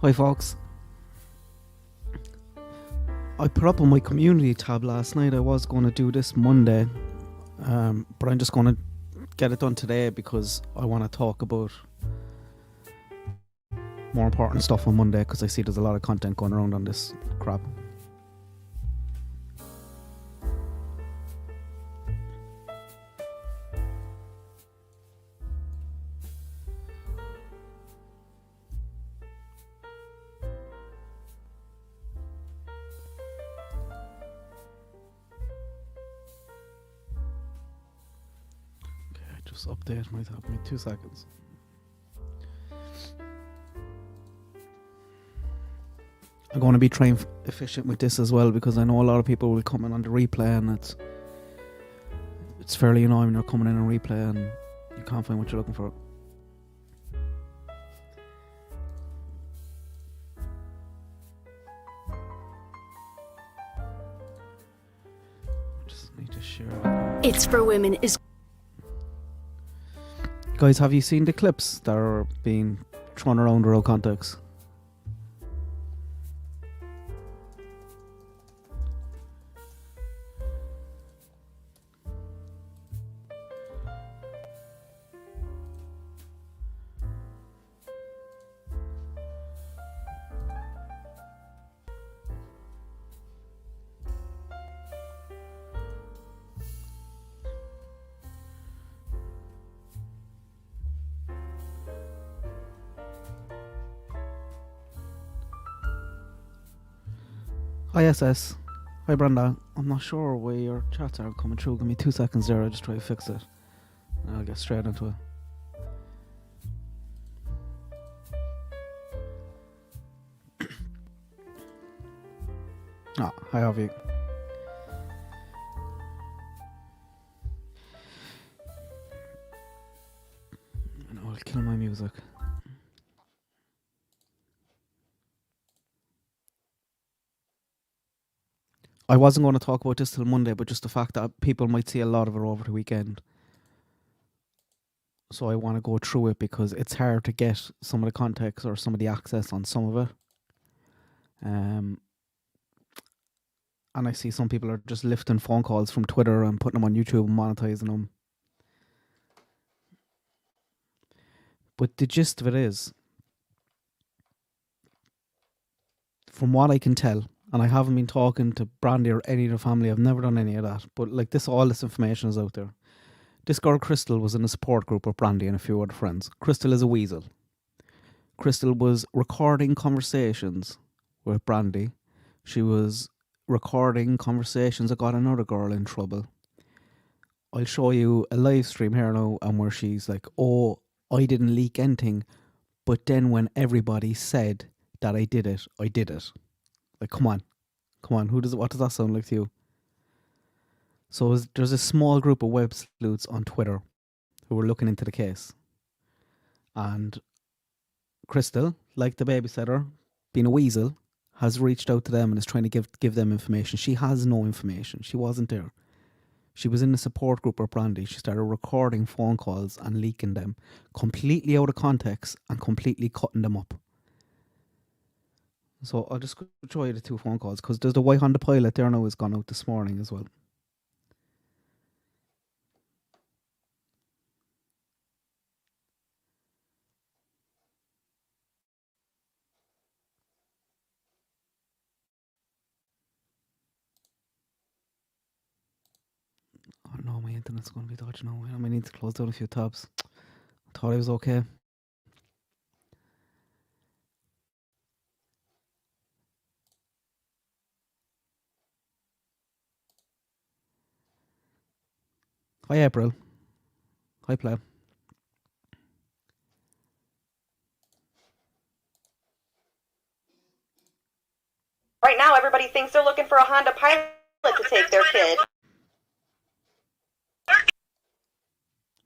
Hi folks. I put up on my community tab last night I was going to do this Monday, but I'm just going to get it done today because I want to talk about more important stuff on Monday because I see there's a lot of content going around on this crap. Just update my tab. Give me 2 seconds. I'm going to be trying efficient with this as well because I know a lot of people will come in on the replay and it's fairly annoying when you're coming in on replay and you can't find what you're looking for. I just need to share it. It's for Women is... Guys, have you seen the clips that are being thrown around without context? ISS. Hi Branda. I'm not sure why your chats aren't coming through. Give me 2 seconds there, I'll just try to fix it. And I'll get straight into it. Hi Avi. I'll kill my music. I wasn't going to talk about this till Monday, but just the fact that people might see a lot of it over the weekend. So I want to go through it because it's hard to get some of the context or some of the access on some of it. And I see some people are just lifting phone calls from Twitter and putting them on YouTube and monetizing them. But the gist of it is, from what I can tell, and I haven't been talking to Brandi or any of the family. I've never done any of that. But like this, all this information is out there. This girl, Crystal, was in a support group with Brandi and a few other friends. Crystal is a weasel. Crystal was recording conversations with Brandi. She was recording conversations that got another girl in trouble. I'll show you a live stream here now and where she's like, oh, I didn't leak anything. But then when everybody said that I did it, I did it. Like, come on. What does that sound like to you? So there's a small group of web sleuths on Twitter who were looking into the case. And Crystal, like the babysitter, being a weasel, has reached out to them and is trying to give them information. She has no information. She wasn't there. She was in the support group with Brandi. She started recording phone calls and leaking them completely out of context and completely cutting them up. So I'll just show you the 2 phone calls because there's the White Honda Pilot there now has gone out this morning as well. Oh no, my internet's going to be dodgy now. I might need to close down a few tabs. I thought I was okay. Hi April. Hi Play. Right now, everybody thinks they're looking for a Honda Pilot to take their kid.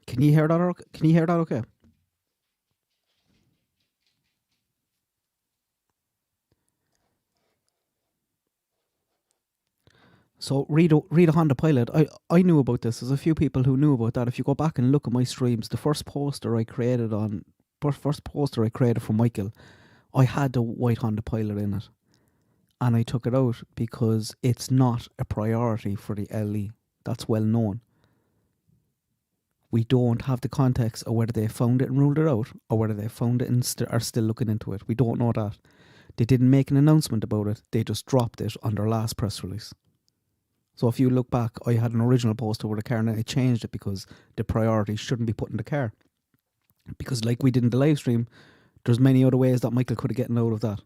Can you hear that okay? So read a Honda Pilot. I knew about this. There's a few people who knew about that. If you go back and look at my streams, the first poster I created for Michael I had the white Honda Pilot in it, and I took it out because it's not a priority for the LE. That's well known. We don't have the context of whether they found it and ruled it out, or whether they found it and are still looking into it. We don't know that. They didn't make an announcement about it. They just dropped it on their last press release. So if you look back, I had an original post over the car and I changed it because the priority shouldn't be put in the car. Because like we did in the live stream, there's many other ways that Michael could have gotten out of that.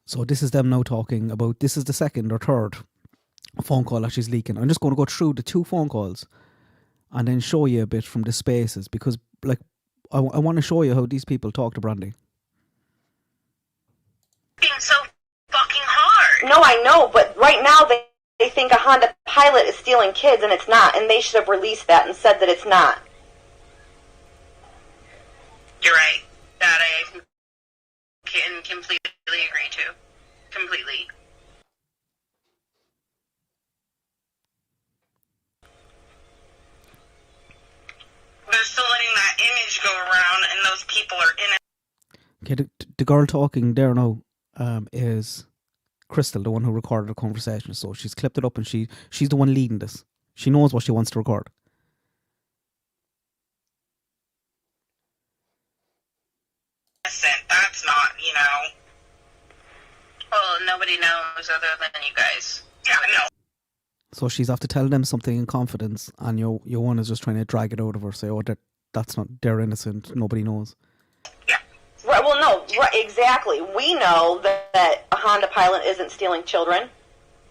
So this is them now talking about, this is the second or third phone call that she's leaking. I'm just going to go through the 2 phone calls and then show you a bit from the spaces, because like I want to show you how these people talk to Brandi. Being so fucking hard. No, I know, but right now they think a Honda Pilot is stealing kids, and it's not, and they should have released that and said that it's not. You're right. That I can completely agree to. Completely. They're still letting that image go around, and those people are in it. Okay, the girl talking there now is Crystal, the one who recorded the conversation. So she's clipped it up, and she's the one leading this. She knows what she wants to record. That's not, well, nobody knows other than you guys. Yeah, I know. So she's after telling them something in confidence, and your one is just trying to drag it out of her, say, oh, that's not, they're innocent, nobody knows. Yeah. Right, well, no, right, exactly. We know that a Honda Pilot isn't stealing children,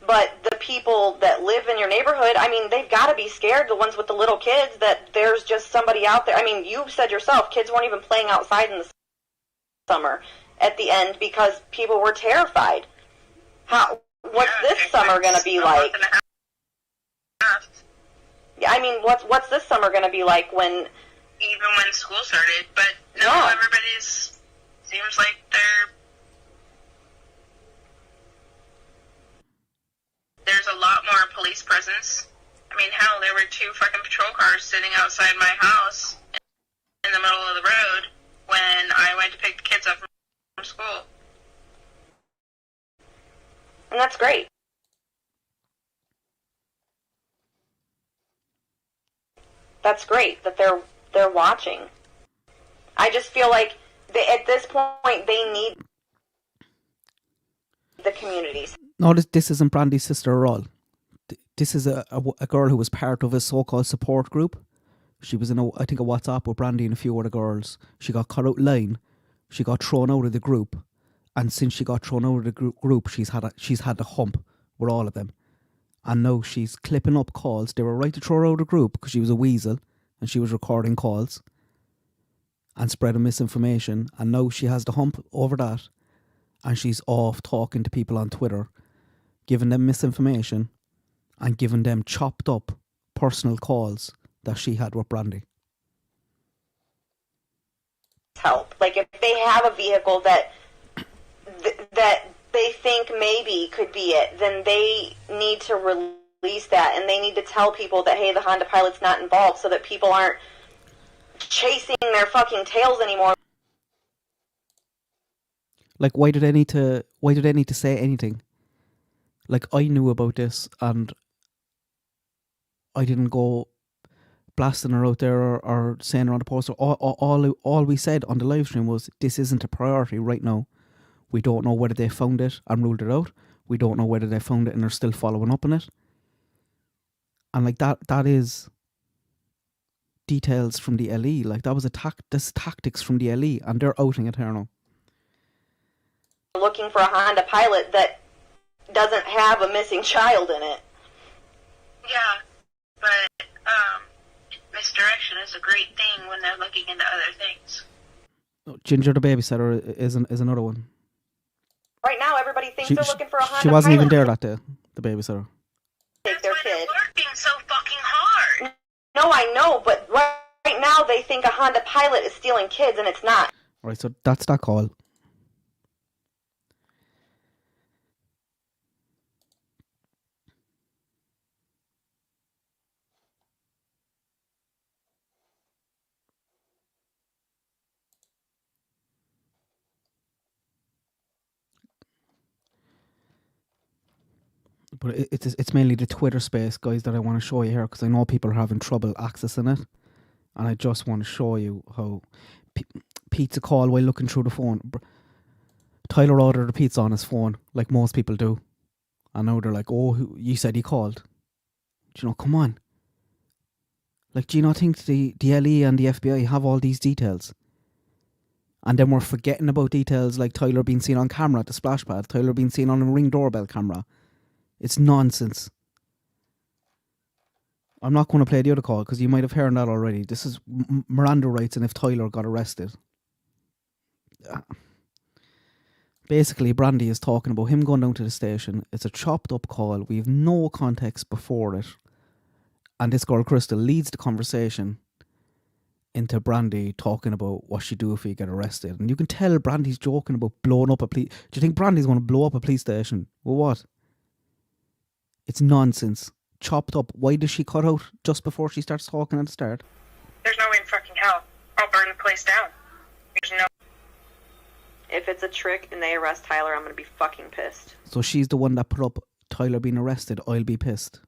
but the people that live in your neighborhood, I mean, they've got to be scared, the ones with the little kids, that there's just somebody out there. I mean, you said yourself, kids weren't even playing outside in the summer at the end because people were terrified. What's this summer going to be like? Yeah, I mean, what's this summer going to be like when... Even when school started, but no, yeah. Everybody's... Seems like there's a lot more police presence. I mean, hell, there were 2 fucking patrol cars sitting outside my house in the middle of the road when I went to pick the kids up from school. And that's great. That's great that they're watching. I just feel like at this point they need the communities. No, this isn't Brandi's sister at all. This is a girl who was part of a so-called support group. She was in a WhatsApp with Brandi and a few other girls. She got cut out line. She got thrown out of the group, and since she got thrown out of the group, she's had a hump with all of them, and now she's clipping up calls. They were right to throw her out of the group because she was a weasel and she was recording calls and spreading misinformation, and now she has the hump over that, and she's off talking to people on Twitter, giving them misinformation and giving them chopped up personal calls that she had with Brandi. Help. Like if they have a vehicle that they think maybe could be it, then they need to release that, and they need to tell people that, hey, the Honda Pilot's not involved, so that people aren't chasing their fucking tails anymore. Like, why do they need to say anything? Like, I knew about this and I didn't go blasting her out there or saying her on the poster. All we said on the live stream was, this isn't a priority right now. We don't know whether they found it and ruled it out. We don't know whether they found it and are still following up on it. And like that is details from the LE. Like, that was this tactics from the LE, and they're outing it here now. Looking for a Honda Pilot that doesn't have a missing child in it. Yeah, but misdirection is a great thing when they're looking into other things. Ginger the babysitter is another one. Right now, everybody thinks they're looking for a Honda Pilot. She wasn't even there that day, the babysitter. Take their kid. They're working so fucking hard. No, I know, but right now they think a Honda Pilot is stealing kids, and it's not. Right, so that's that call. But it's mainly the Twitter space, guys, that I want to show you here, because I know people are having trouble accessing it, and I just want to show you how pizza call while looking through the phone. Tyler ordered a pizza on his phone, like most people do, and now they're like, "Oh, you said he called." Do you know? Come on. Like, do you not think the LE and the FBI have all these details? And then we're forgetting about details like Tyler being seen on camera at the splash pad, Tyler being seen on a Ring doorbell camera. It's nonsense. I'm not going to play the other call because you might have heard that already. This is Miranda rights and if Tyler got arrested. Basically, Brandi is talking about him going down to the station. It's a chopped up call. We have no context before it. And this girl, Crystal, leads the conversation into Brandi talking about what she'd do if he get arrested. And you can tell Brandi's joking about blowing up a police... Do you think Brandi's going to blow up a police station? Well, what? It's nonsense. Chopped up. Why does she cut out just before she starts talking at the start? There's no way in fucking hell I'll burn the place down. There's no... If it's a trick and they arrest Tyler, I'm going to be fucking pissed. So she's the one that put up Tyler being arrested. I'll be pissed.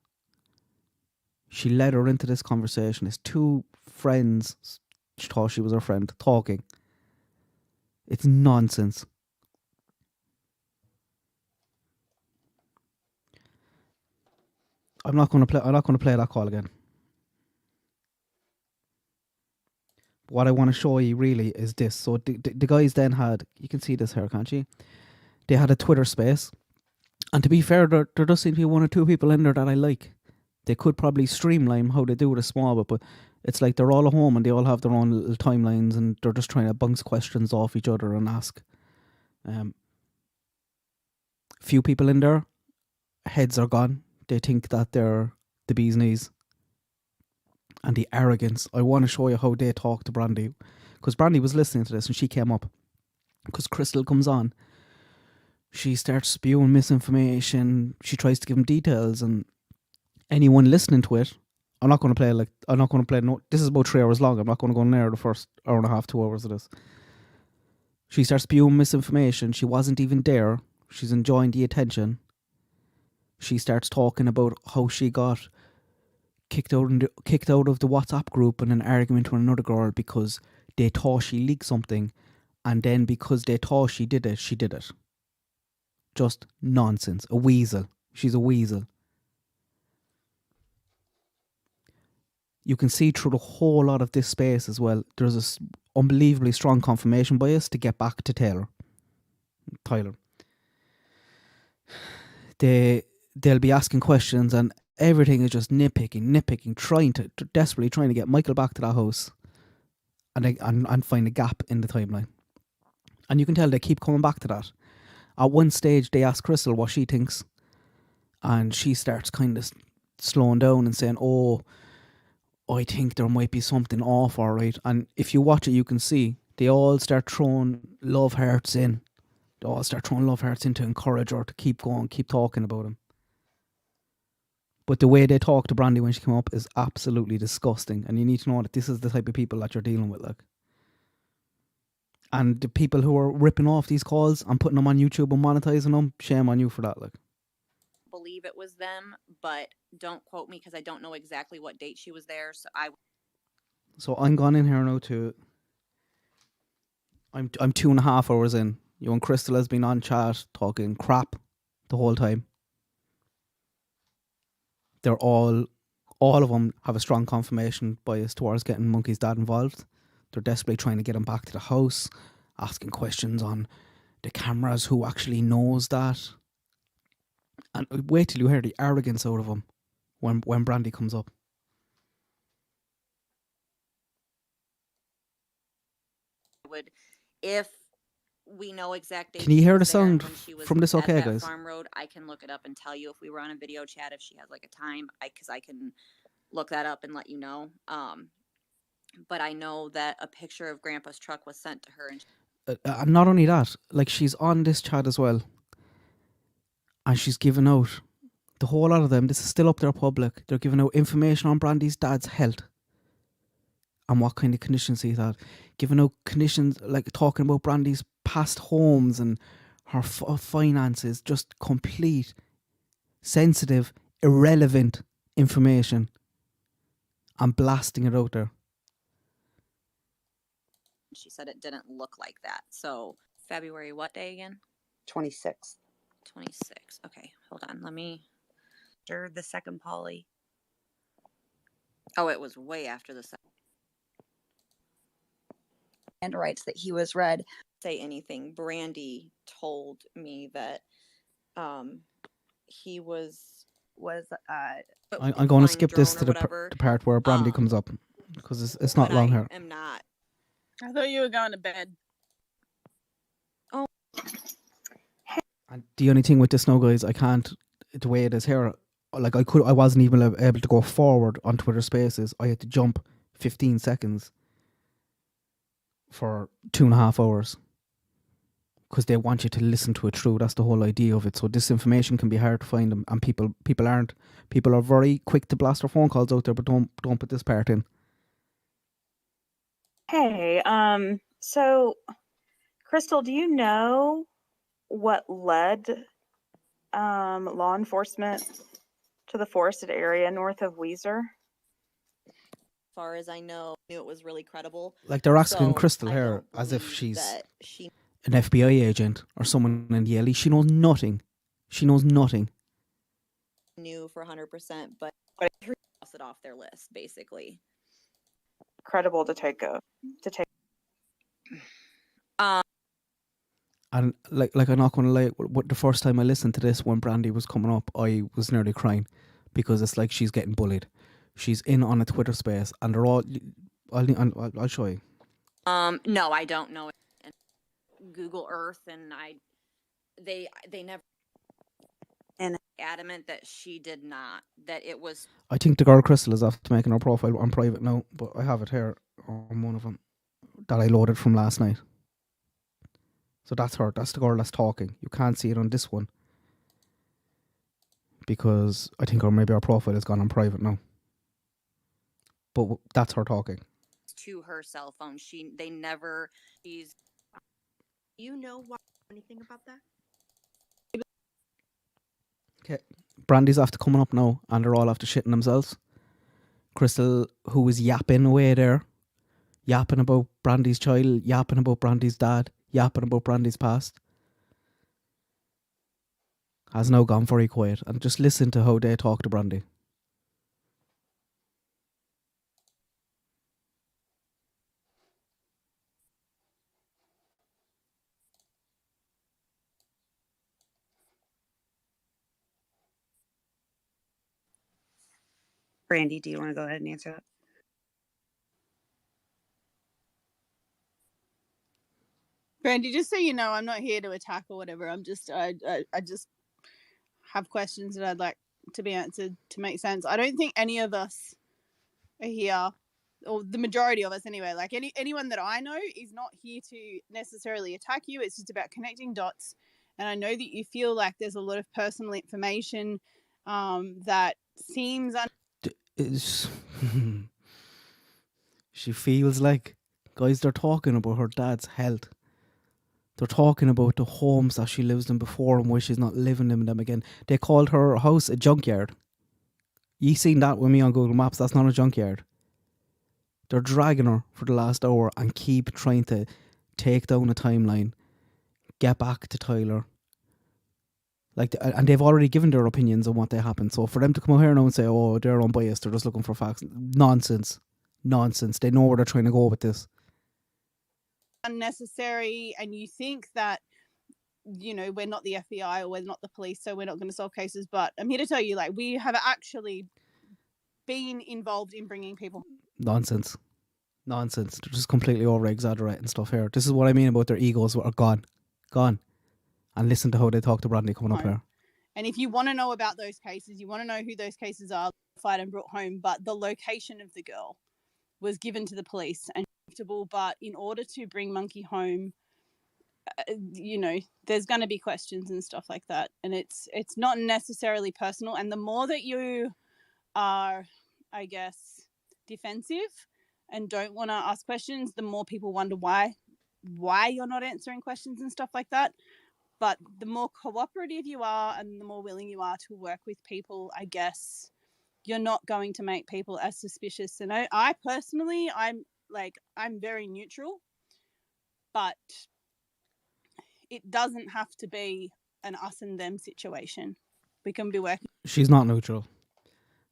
She led her into this conversation. It's two friends, she thought she was her friend, talking. It's nonsense. I'm not going to play that call again. What I want to show you really is this. So the guys then had, you can see this here, can't you? They had a Twitter space. And to be fair, there does seem to be one or two people in there that I like. They could probably streamline how they do it a small bit, but it's like they're all at home and they all have their own little timelines and they're just trying to bounce questions off each other and ask. Few people in there, heads are gone. They think that they're the bee's knees. And the arrogance. I want to show you how they talk to Brandi. Because Brandi was listening to this and she came up. Because Crystal comes on. She starts spewing misinformation. She tries to give him details and anyone listening to it, I'm not going to play, this is about 3 hours long. I'm not going to go in there the first hour and a half, 2 hours of this. She starts spewing misinformation. She wasn't even there. She's enjoying the attention. She starts talking about how she got kicked out of the WhatsApp group in an argument with another girl because they thought she leaked something, and then because they thought she did it, she did it. Just nonsense. A weasel. She's a weasel. You can see through the whole lot of this space as well, there's this unbelievably strong confirmation bias to get back to Tyler. They'll be asking questions and everything is just nitpicking, desperately trying to get Michael back to that house and find a gap in the timeline. And you can tell they keep coming back to that. At one stage, they ask Crystal what she thinks, and she starts kind of slowing down and saying, "Oh, I think there might be something off, all right." And if you watch it, you can see they all start throwing love hearts in. They all start throwing love hearts in to encourage her to keep going, keep talking about him. But the way they talk to Brandi when she came up is absolutely disgusting. And you need to know that this is the type of people that you're dealing with, like. And the people who are ripping off these calls and putting them on YouTube and monetizing them, shame on you for that, like. Believe it was them, but don't quote me because I don't know exactly what date she was there. So I'm gone in here now to. I'm 2.5 hours in. You and Crystal has been on chat talking crap the whole time. They're all of them have a strong confirmation bias towards getting Monkey's dad involved. They're desperately trying to get him back to the house, asking questions on the cameras, who actually knows that. And wait till you hear the arrogance out of him when Brandi comes up. if we know exact dates. Can you hear the there sound when she was from this at okay, that guys? Farm Road, I can look it up and tell you if we were on a video chat, if she has like a time, because I can look that up and let you know. But I know that a picture of Grandpa's truck was sent to her. And not only that, like, she's on this chat as well. And she's giving out, the whole lot of them, this is still up there public, they're giving out information on Brandi's dad's health. And what kind of conditions he's had. Giving out conditions, like talking about Brandi's past homes and her finances. Just complete sensitive, irrelevant information and blasting it out there. She said it didn't look like that. So February, what day again? 26th. 26. Okay, hold on. Let me. After the second poly. Oh, it was way after the second. And writes that he was read. Say anything. Brandi told me that he was I'm going to skip this to the part where Brandi comes up because it's not long here. I am not. I thought you were going to bed. Oh. And the only thing with this now, guys, I can't, the way it is here, like I wasn't even able to go forward on Twitter Spaces. I had to jump 15 seconds for 2.5 hours because they want you to listen to it through. That's the whole idea of it. So this information can be hard to find, and people aren't. People are very quick to blast their phone calls out there, but don't put this part in. Hey, so Crystal, do you know what led law enforcement to the forested area north of Weiser? As far as I know, I knew it was really credible. Like they're asking So, Crystal I here don't as if believe she's that she an FBI agent or someone in the LE. She knows nothing. She knows nothing. knew for 100%, but cross it off their list, basically. Credible to take. And like I'm not going to lie, the first time I listened to this when Brandi was coming up, I was nearly crying because it's like she's getting bullied. She's in on a Twitter space and they're all, I'll show you. No, I don't know. Google Earth, and they never, And adamant that she did not, that it was. I think the girl Crystal is after making her profile on private now, but I have it here on one of them that I loaded from last night. So that's her. That's the girl that's talking. You can't see it on this one because I think maybe our profile has gone on private now. But that's her talking. To her cell phone. They never. you know anything about that? Okay. Brandy's after coming up now and they're all after shitting themselves. Crystal, who was yapping away there, yapping about Brandy's child, yapping about Brandy's dad, yapping about Brandy's past, has now gone very quiet. And just listen to how they talk to Brandi. Brandi, do you want to go ahead and answer that? Brandi, just so you know, I'm not here to attack or whatever. I just have questions that I'd like to be answered to make sense. I don't think any of us are here, or the majority of us anyway, like anyone that I know is not here to necessarily attack you. It's just about connecting dots. And I know that you feel like there's a lot of personal information that seems she feels like, guys, they're talking about her dad's health. They're talking about the homes that she lives in before and why she's not living in them again. They called her house a junkyard. You seen that with me on Google Maps? That's not a junkyard. They're dragging her for the last hour and keep trying to take down a timeline, get back to Tyler. And they've already given their opinions on what they happened. So for them to come out here now and say, oh, they're unbiased, they're just looking for facts. Nonsense. They know where they're trying to go with this. unnecessary, and you think that, you know, we're not the FBI or we're not the police, so we're not going to solve cases. But I'm here to tell you, like, we have actually been involved in bringing people. Nonsense. They're just completely over-exaggerating stuff here. This is what I mean about their egos are gone. And listen to how they talk to Brandi coming up here. And if you want to know about those cases, you want to know who those cases are, fired and brought home, but the location of the girl was given to the police and comfortable. But in order to bring Monkey home, you know, there's going to be questions and stuff like that. And it's not necessarily personal. And the more that you are, I guess, defensive and don't want to ask questions, the more people wonder why you're not answering questions and stuff like that. But the more cooperative you are and the more willing you are to work with people, I guess you're not going to make people as suspicious. And I personally, I'm very neutral, but it doesn't have to be an us and them situation. We can be working. She's not neutral.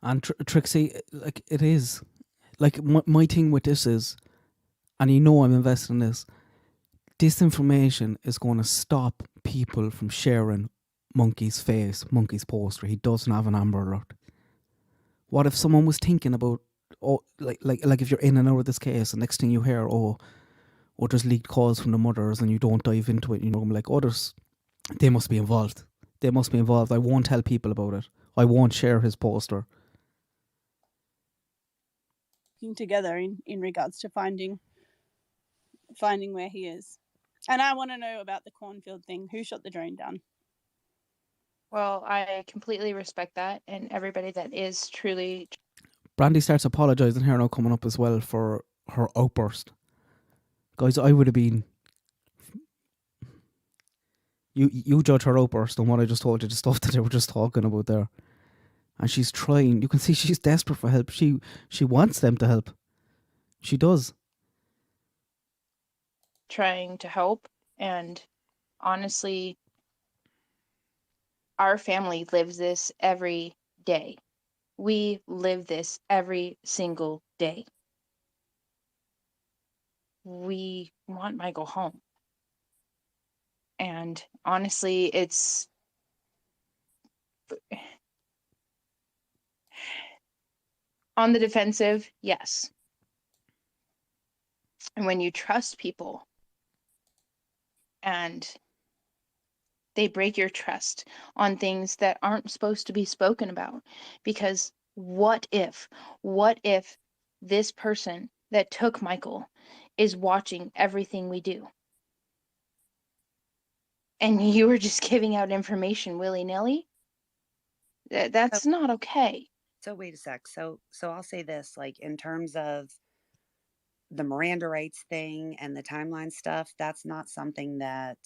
And Trixie, like, it is. Like, my thing with this is, and you know I'm invested in this, disinformation is going to stop people from sharing Monkey's poster. He doesn't have an Amber Alert. What if someone was thinking about, like if you're in and out of this case, and next thing you hear, there's leaked calls from the mothers, and you don't dive into it, I'm like, they must be involved. They must be involved. I won't tell people about it. I won't share his poster. Together in regards to finding where he is. And I want to know about the cornfield thing. Who shot the drone down? Well, I completely respect that, and everybody that is truly... Brandi starts apologising here now, coming up as well, for her outburst. Guys, I would have been... You judge her outburst on what I just told you, the stuff that they were just talking about there. And she's trying. You can see she's desperate for help. She wants them to help. She does. trying to help, and honestly, our family lives this every day. We live this every single day. We want Michael home. And honestly, it's on the defensive, yes. And when you trust people and they break your trust on things that aren't supposed to be spoken about, because what if this person that took Michael is watching everything we do? And you were just giving out information willy-nilly? That's not okay. So wait a sec. So I'll say this, like, in terms of the Miranda rights thing and the timeline stuff, that's not something that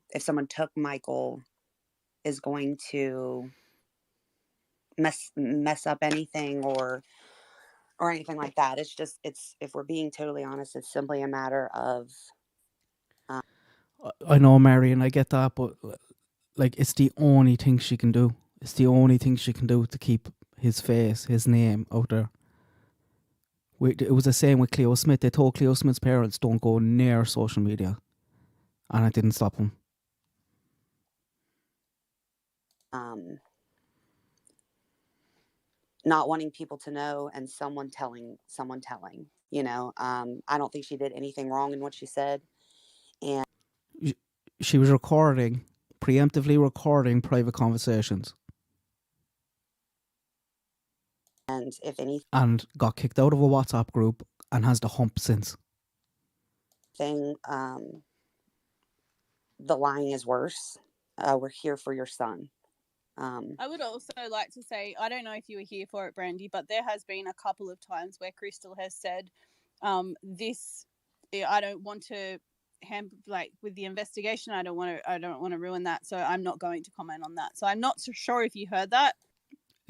if someone took Michael is going to mess up anything or anything like that. It's just, if we're being totally honest, it's simply a matter of I know, Mary, and I get that, but like, it's the only thing she can do. It's the only thing she can do to keep his face, his name out there. It was the same with Cleo Smith. They told Cleo Smith's parents, don't go near social media. And it didn't stop them. not wanting people to know and someone telling, I don't think she did anything wrong in what she said. And she was preemptively recording private conversations. And if anything, and got kicked out of a WhatsApp group and has the hump since. the lying is worse. We're here for your son. I would also like to say, I don't know if you were here for it, Brandi, but there has been a couple of times where Crystal has said, I don't want to with the investigation, I don't want to ruin that, so I'm not going to comment on that. So I'm not so sure if you heard that.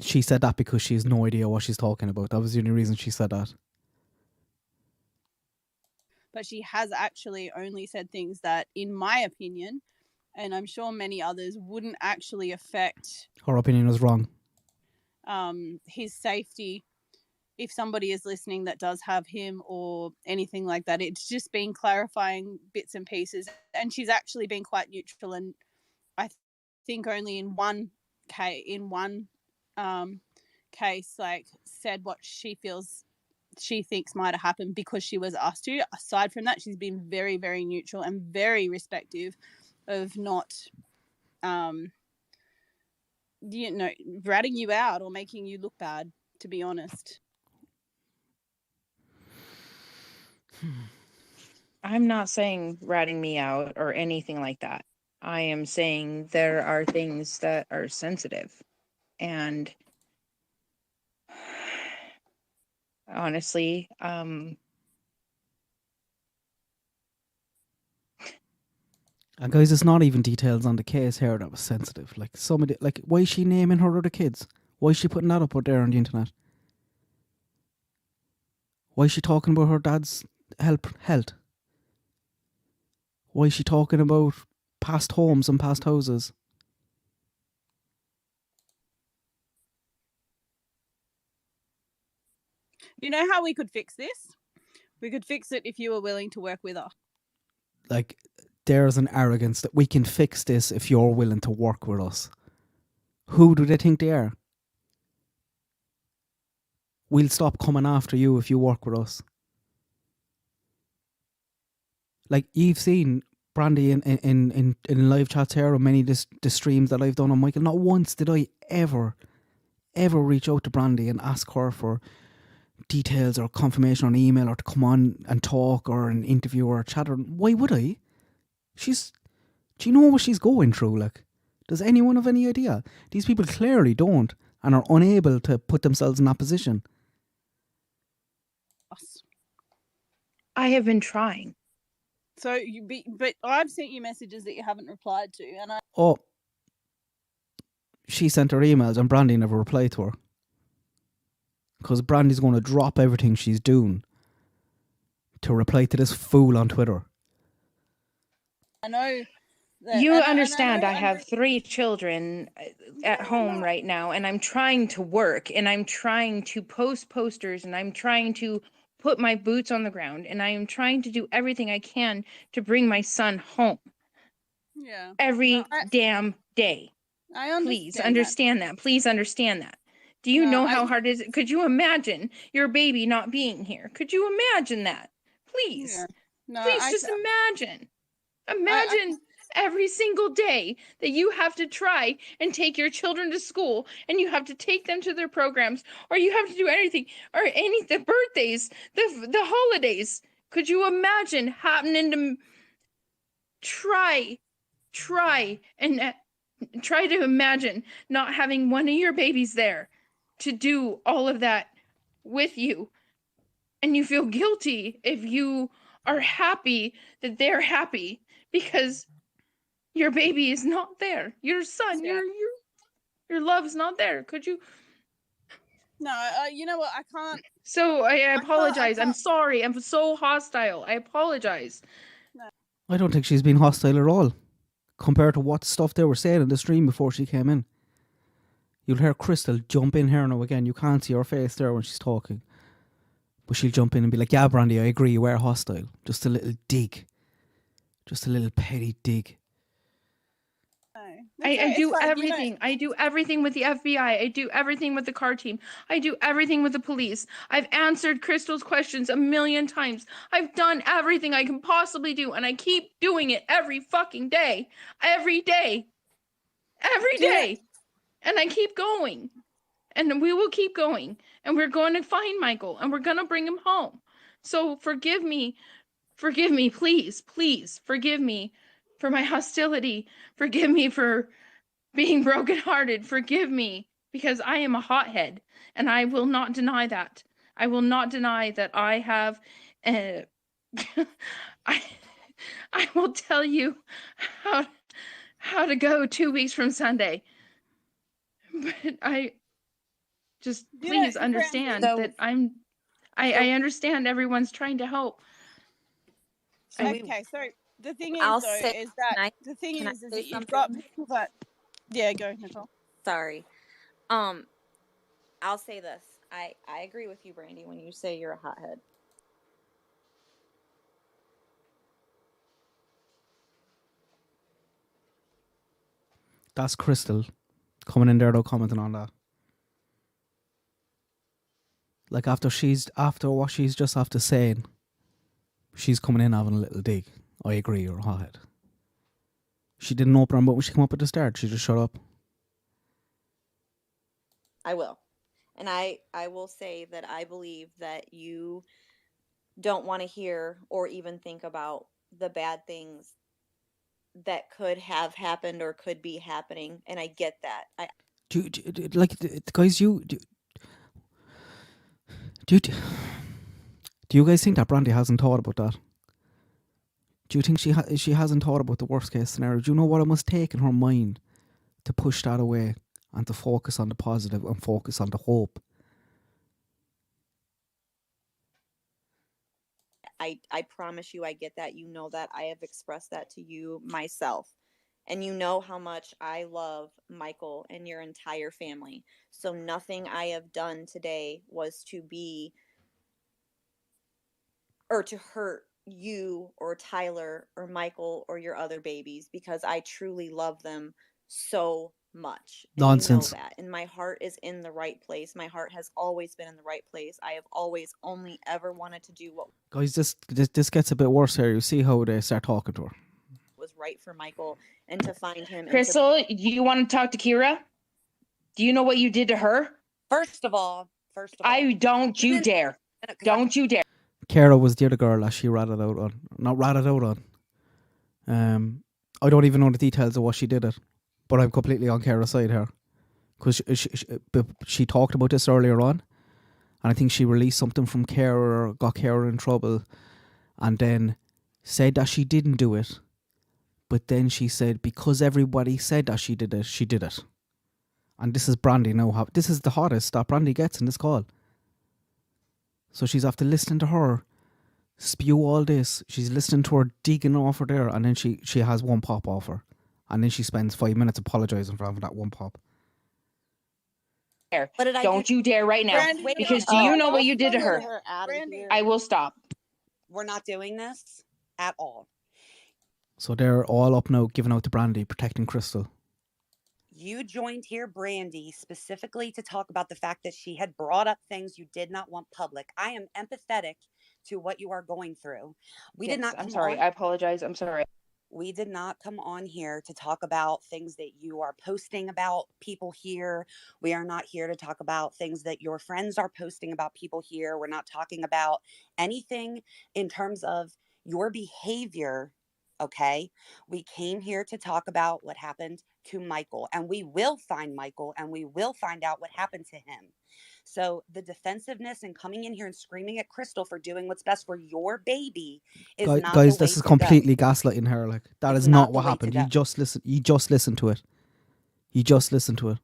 She said that because she has no idea what she's talking about. That was the only reason she said that. But she has actually only said things that, in my opinion, and I'm sure many others, wouldn't actually affect... Her opinion was wrong. His safety, if somebody is listening that does have him or anything like that. It's just been clarifying bits and pieces. And she's actually been quite neutral. And I think only in one case, said what she thinks might have happened because she was asked to. Aside from that, she's been very, very neutral and very respective of not, ratting you out or making you look bad, to be honest. I'm not saying ratting me out or anything like that. I am saying there are things that are sensitive. And honestly, And guys, it's not even details on the case here that was sensitive. Like somebody, like why is she naming her other kids? Why is she putting that up out there on the internet? Why is she talking about her dad's health? Why is she talking about past homes and past houses? You know how we could fix this? We could fix it if you were willing to work with us. Like, there's an arrogance that we can fix this if you're willing to work with us. Who do they think they are? We'll stop coming after you if you work with us. Like, you've seen Brandi in live chats here or many the streams that I've done on Michael. Not once did I ever reach out to Brandi and ask her for details or confirmation on email or to come on and talk or an interview or a chat. Or why would I? Do you know what she's going through? Like, does anyone have any idea? These people clearly don't and are unable to put themselves in that position. I have been trying. So but I've sent you messages that you haven't replied to, and she sent her emails and Brandi never replied to her. Because Brandi's going to drop everything she's doing to reply to this fool on Twitter. I know. You understand I have 3 children at home right now, and I'm trying to work, and I'm trying to post posters, and I'm trying to put my boots on the ground, and I am trying to do everything I can to bring my son home. Yeah. Every damn day. I understand. Please understand that. Please understand that. Do you know how hard it is? Could you imagine your baby not being here? Could you imagine that? Please. Yeah. No, Please just imagine. Imagine every single day that you have to try and take your children to school and you have to take them to their programs or you have to do anything or the birthdays, the holidays. Could you imagine happening to try to imagine not having one of your babies there to do all of that with you, and you feel guilty if you are happy that they're happy because your baby is not there, your son, your love's not there. Could you? No, you know what? I can't. So I apologize. I'm sorry. I'm so hostile. I apologize. No. I don't think she's been hostile at all compared to what stuff they were saying in the stream before she came in. You'll hear Crystal jump in here now again. You can't see her face there when she's talking. But she'll jump in and be like, yeah, Brandi, I agree, you were hostile. Just a little dig. Just a little petty dig. I do everything. I do everything with the FBI. I do everything with the car team. I do everything with the police. I've answered Crystal's questions 1,000,000 times. I've done everything I can possibly do, and I keep doing it every fucking day. Every day. Every day. And I keep going. And we will keep going. And we're going to find Michael. And we're going to bring him home. So forgive me. Forgive me, please. Please forgive me for my hostility. Forgive me for being brokenhearted. Forgive me. Because I am a hothead. And I will not deny that. I will not deny that I have... I will tell you how to go 2 weeks from Sunday. But I just please understand that I understand everyone's trying to help. Okay, so the thing is that you've got people that. Yeah, go, Nicole. Sorry. I'll say this. I agree with you, Brandi, when you say you're a hothead. That's Crystal coming in there though, commenting on that. Like after what she's just after saying, she's coming in having a little dig. I agree, you're a hothead. She didn't open her mouth when she came up at the start. She just shut up. I will. And I will say that I believe that you don't want to hear or even think about the bad things that could have happened or could be happening. And I get that. Do you guys think that Brandi hasn't thought about that? Do you think she hasn't thought about the worst case scenario? Do you know what it must take in her mind to push that away and to focus on the positive and focus on the hope? I promise you I get that. You know that. I have expressed that to you myself. And you know how much I love Michael and your entire family. So nothing I have done today was to be or to hurt you or Tyler or Michael or your other babies, because I truly love them so much. And Nonsense. You know that. And my heart is in the right place. My heart has always been in the right place. I have always only ever wanted to do what Guys, this gets a bit worse here. You see how they start talking to her. was right for Michael, and to find him. Crystal, do you want to talk to Kira? Do you know what you did to her? First of all, Don't you dare. Don't you dare. Kara was the other girl that she ratted out on. Not ratted out on. I don't even know the details of what she did it, but I'm completely on Kara's side here. Because she talked about this earlier on, and I think she released something from Kara or got Kara in trouble, and then said that she didn't do it, but then she said because everybody said that she did it, she did it. And this is Brandi now. This is the hottest that Brandi gets in this call. So she's after listening to her spew all this. She's listening to her digging off her there, and then she has one pop off her. And then she spends 5 minutes apologising for having that one pop. What did I Don't you dare right now. Brandi, Because do you know what you did to her? Brandi. I will stop. We're not doing this at all. So they're all up now, giving out to Brandi, protecting Crystal. You joined here, Brandi, specifically to talk about the fact that she had brought up things you did not want public. I am empathetic to what you are going through. I'm sorry. I apologize. I'm sorry. We did not come on here to talk about things that you are posting about people here. We are not here to talk about things that your friends are posting about people here. We're not talking about anything in terms of your behavior. Okay. We came here to talk about what happened to Michael, and we will find Michael and we will find out what happened to him. So the defensiveness and coming in here and screaming at Crystal for doing what's best for your baby is not guys, the way this is to completely go. gaslighting her. Like that It's is not not the what way to happened. go. You just listen to it. You just listen to it.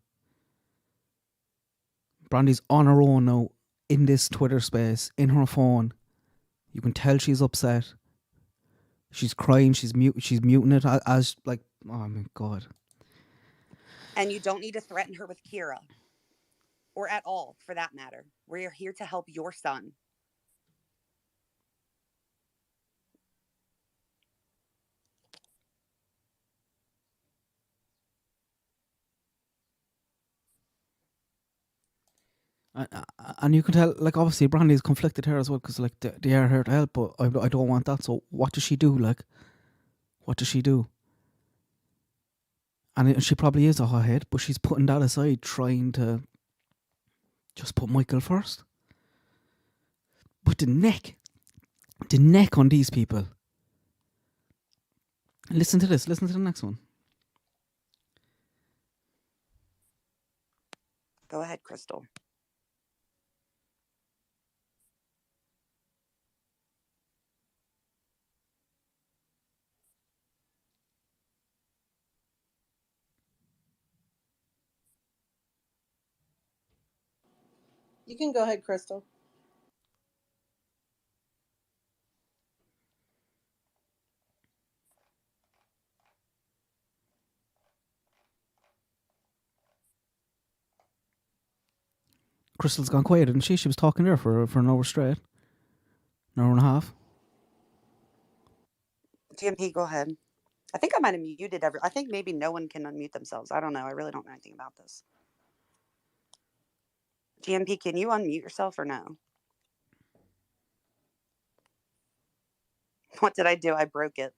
Brandi's on her own now in this Twitter space, in her phone. You can tell she's upset. She's crying. She's muting it as like, oh my God. And you don't need to threaten her with Kira, or at all for that matter. We're here to help your son. And you can tell, like, obviously Brandi's conflicted here as well, because like they are here to help, but I don't want that. So what does she do? Like, what does she do? And she probably is a hothead, but she's putting that aside, trying to just put Michael first. But the neck on these people. Listen to this. Listen to the next one. Go ahead, Crystal. You can go ahead, Crystal. Crystal's gone quiet, didn't she? She was talking there for an hour straight. An hour and a half. GMP, go ahead. I think I might have muted I think maybe no one can unmute themselves. I don't know. I really don't know anything about this. GMP, can you unmute yourself or no? What did I do? I broke it.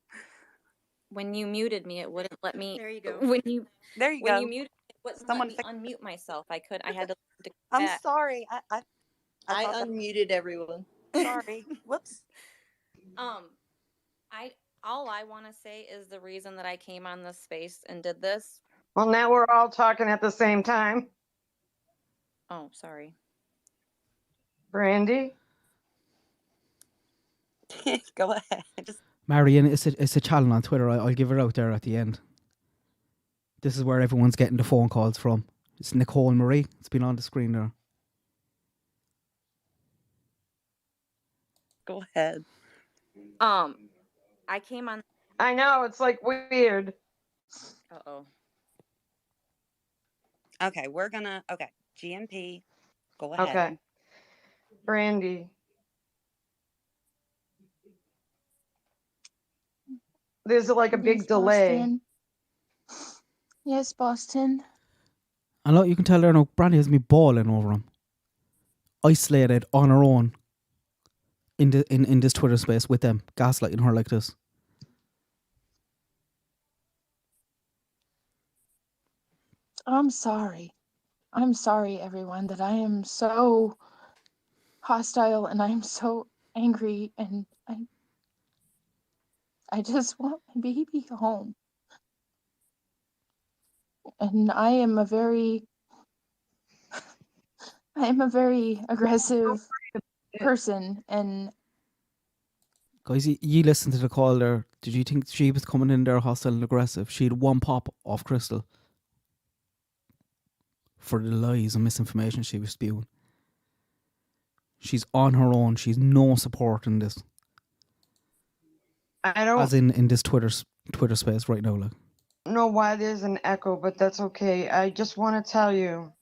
When you muted me, it wouldn't let me. There you go. When you There you when go. you muted me, it wouldn't Someone let me unmute myself. I had to. I'm sorry. I unmuted everyone. Sorry. Whoops. All I want to say is the reason that I came on this space and did this. Well, now we're all talking at the same time. Oh, sorry. Brandi? Go ahead. Marion, it's a challenge on Twitter. I'll give it out there at the end. This is where everyone's getting the phone calls from. It's Nicole Marie. It's been on the screen there. Go ahead. I came on. I know, it's like weird. Uh-oh. Okay, okay. GMP, go ahead. Okay. Brandi. There's like a big delay. Boston. Yes, Boston. And look, you can tell there now, Brandi has me bawling over him. Isolated on her own in this Twitter space with them, gaslighting her like this. I'm sorry. I'm sorry, everyone, that I am so hostile and I'm so angry and I just want my baby home. And I am a very aggressive person. And Guys, you listened to the call there. Did you think she was coming in there hostile and aggressive? She had one pop off Crystal for the lies and misinformation she was spewing. She's on her own. She's no support in this. I don't as in this Twitter space right now. Like, know why there's an echo, but that's okay. I just want to tell you.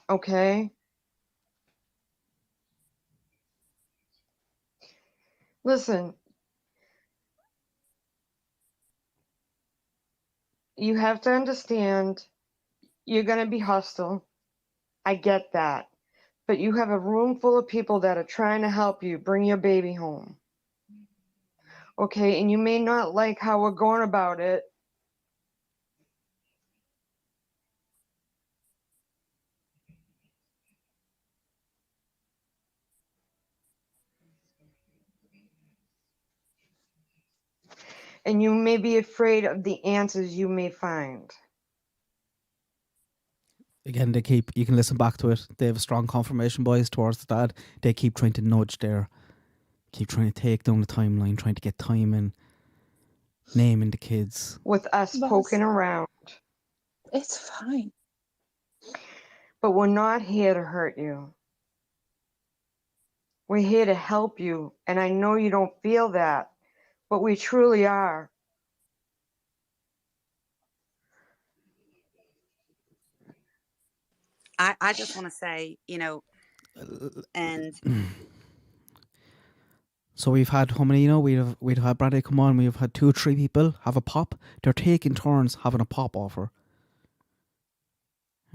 Okay? Listen. You have to understand you're going to be hostile. I get that. But you have a room full of people that are trying to help you bring your baby home. Okay? And you may not like how we're going about it. And you may be afraid of the answers you may find. again, you can listen back to it. They have a strong confirmation bias towards the dad. They keep trying to nudge there, keep trying to take down the timeline, trying to get time in, naming the kids. With us poking around. it's fine. But we're not here to hurt you. We're here to help you. And I know you don't feel that, but we truly are. I just want to say, and so we've had how many? We've had Brandi come on. We've had 2 or 3 people have a pop. They're taking turns having a pop offer.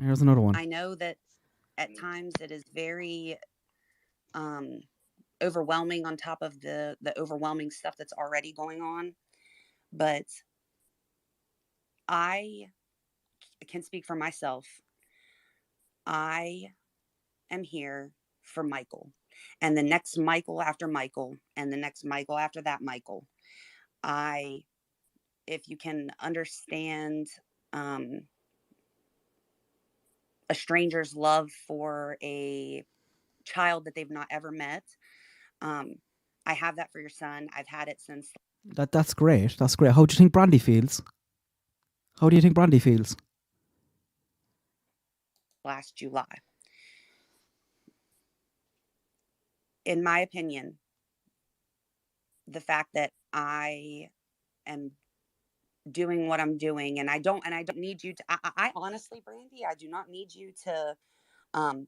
Here's another one. I know that at times it is very overwhelming on top of the overwhelming stuff that's already going on. But I can speak for myself. I am here for Michael, and the next Michael after Michael, and the next Michael after that Michael. If you can understand a stranger's love for a child that they've not ever met, I have that for your son. I've had it since. That's great. That's great. How do you think Brandi feels? How do you think Brandi feels? Last July. In my opinion, the fact that I am doing what I'm doing, and I don't need you to, I honestly, Brandi, I do not need you to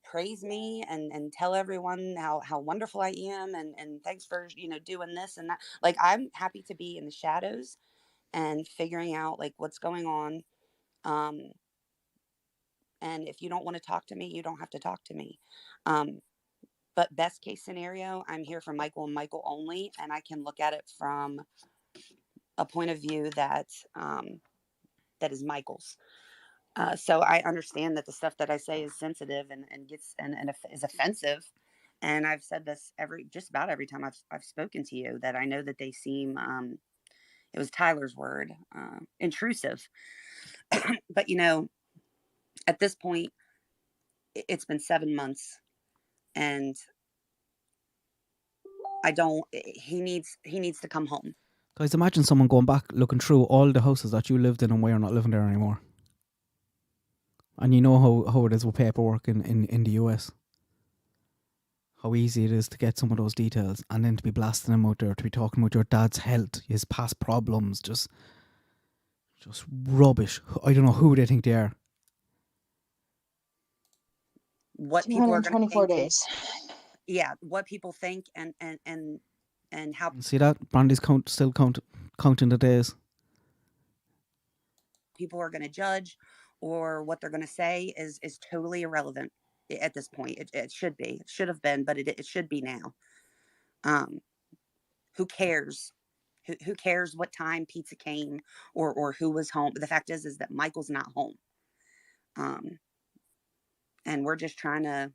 praise me and tell everyone how wonderful I am, and thanks for, doing this and that. Like, I'm happy to be in the shadows and figuring out like what's going on. And if you don't want to talk to me, you don't have to talk to me. But best case scenario, I'm here for Michael and Michael only. And I can look at it from a point of view that is Michael's. So I understand that the stuff that I say is sensitive and gets and is offensive. And I've said this just about every time I've spoken to you, that I know that they seem, it was Tyler's word, intrusive. But, at this point, it's been 7 months, and I don't. He needs to come home. Guys, imagine someone going back looking through all the houses that you lived in and why you're not living there anymore. And you know how it is with paperwork in the US. How easy it is to get some of those details and then to be blasting them out there, to be talking about your dad's health, his past problems, just rubbish. I don't know who they think they are. What people are going to 224 think. days. Yeah, what people think and how. See that? Brandy's still counting the days. People are going to judge or what they're going to say is totally irrelevant at this point. It should be. It should have been, but it should be now. Who cares? Who cares what time pizza came or who was home? The fact is that Michael's not home. And we're just trying to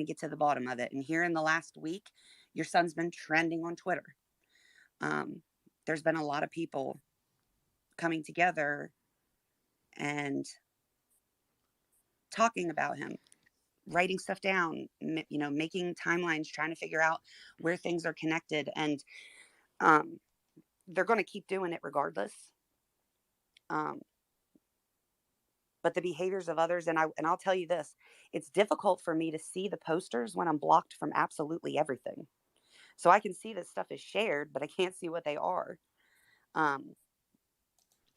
get to the bottom of it. And here in the last week, your son's been trending on Twitter. There's been a lot of people coming together and talking about him, writing stuff down, making timelines, trying to figure out where things are connected. And they're going to keep doing it regardless. But the behaviors of others, and I'll tell you this, it's difficult for me to see the posters when I'm blocked from absolutely everything. So I can see that stuff is shared, but I can't see what they are.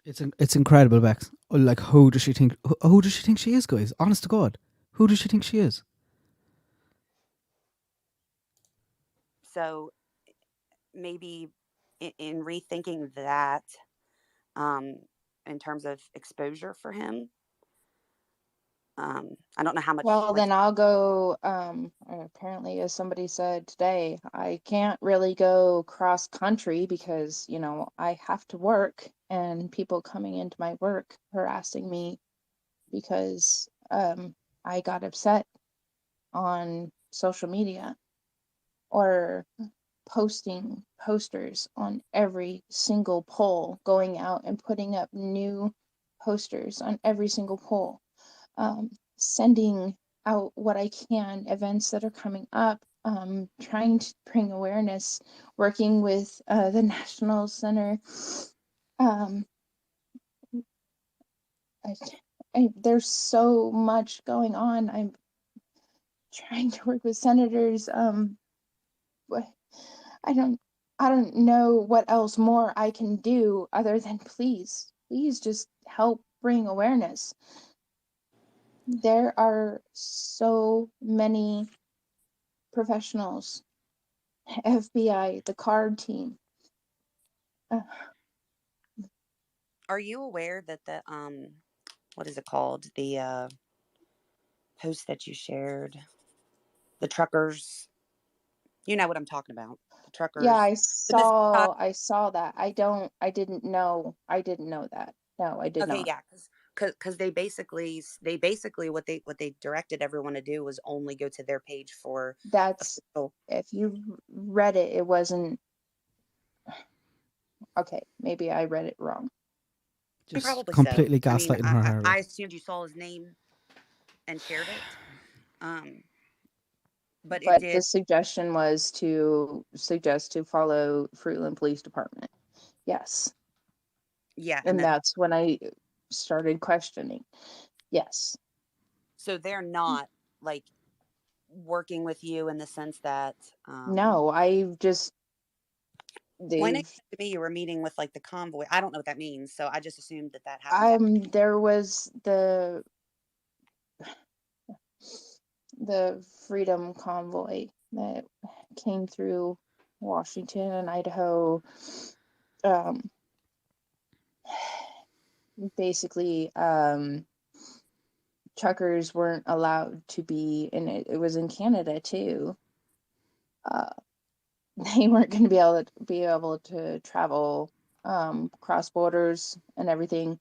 It's incredible, Bex. Like, who does she think she is, guys? Honest to God, who does she think she is? So maybe in rethinking that, in terms of exposure for him, I don't know how much. Well, then I'll go. Apparently, as somebody said today, I can't really go cross country because, I have to work, and people coming into my work harassing me because I got upset on social media or posting posters on every single pole, going out and putting up new posters on every single pole. Sending out what I can, events that are coming up, trying to bring awareness, working with the National Center. There's so much going on. I'm trying to work with senators. I don't know what else more I can do other than please just help bring awareness. There are so many professionals, FBI, the card team. Are you aware that the what is it called? The post that you shared, the truckers. You know what I'm talking about. The truckers. Yeah, I saw that. I didn't know that. No, I did not. Okay, yeah, because they basically what they directed everyone to do was only go to their page for. That's if you read it, it wasn't. Okay, maybe I read it wrong. Just probably completely so. gaslighting her. I assumed you saw his name and shared it. But it did. The suggestion was to follow Fruitland Police Department. Yes. Yeah. And that's when I started questioning. Yes. So they're not like working with you in the sense that. No, I just. When it came to me, you were meeting with like the convoy. I don't know what that means, so I just assumed that happened. There was the Freedom Convoy that came through Washington and Idaho. Basically, truckers weren't allowed to be, and it was in Canada too. They weren't going to be able to travel cross borders and everything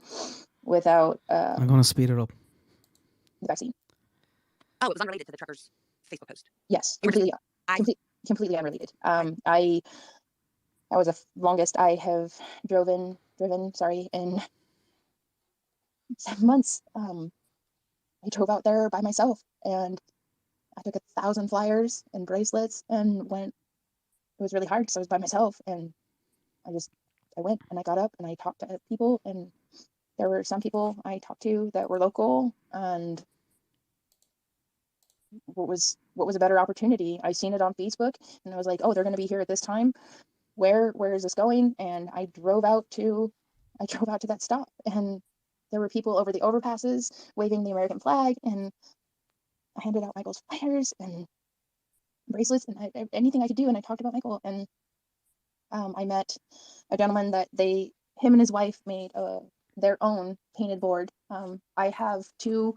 without. I'm going to speed it up. The vaccine. Oh, it was unrelated to the truckers' Facebook post. Yes, completely unrelated. I was the longest I have driven, in 7 months. I drove out there by myself, and I took 1,000 flyers and bracelets and went. It was really hard because I was by myself, and I went and I got up and I talked to people, and there were some people I talked to that were local, and what was a better opportunity? I seen it on Facebook and I was like, oh, they're going to be here at this time. Where is this going? And I drove out to that stop, and there were people over the overpasses waving the American flag, and I handed out Michael's flyers and bracelets and anything I could do, and I talked about Michael, and I met a gentleman that him and his wife made their own painted board. I have two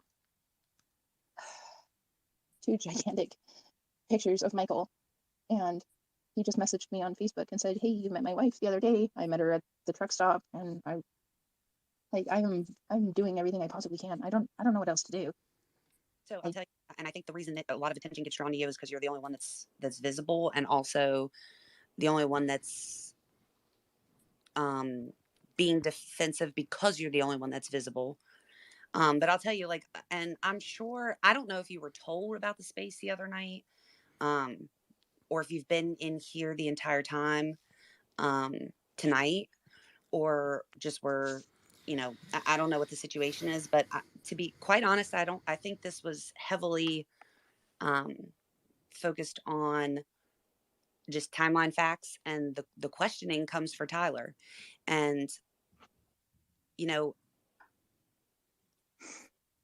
gigantic pictures of Michael, and he just messaged me on Facebook and said, hey, you met my wife the other day. I met her at the truck stop, and I'm doing everything I possibly can. I don't know what else to do. So I'll tell you, and I think the reason that a lot of attention gets drawn to you is because you're the only one that's visible, and also the only one that's being defensive because you're the only one that's visible. But I'll tell you, like, and I'm sure, I don't know if you were told about the space the other night, or if you've been in here the entire time tonight, or just were, I don't know what the situation is, but to be quite honest, I think this was heavily focused on just timeline facts, and the questioning comes for Tyler. And,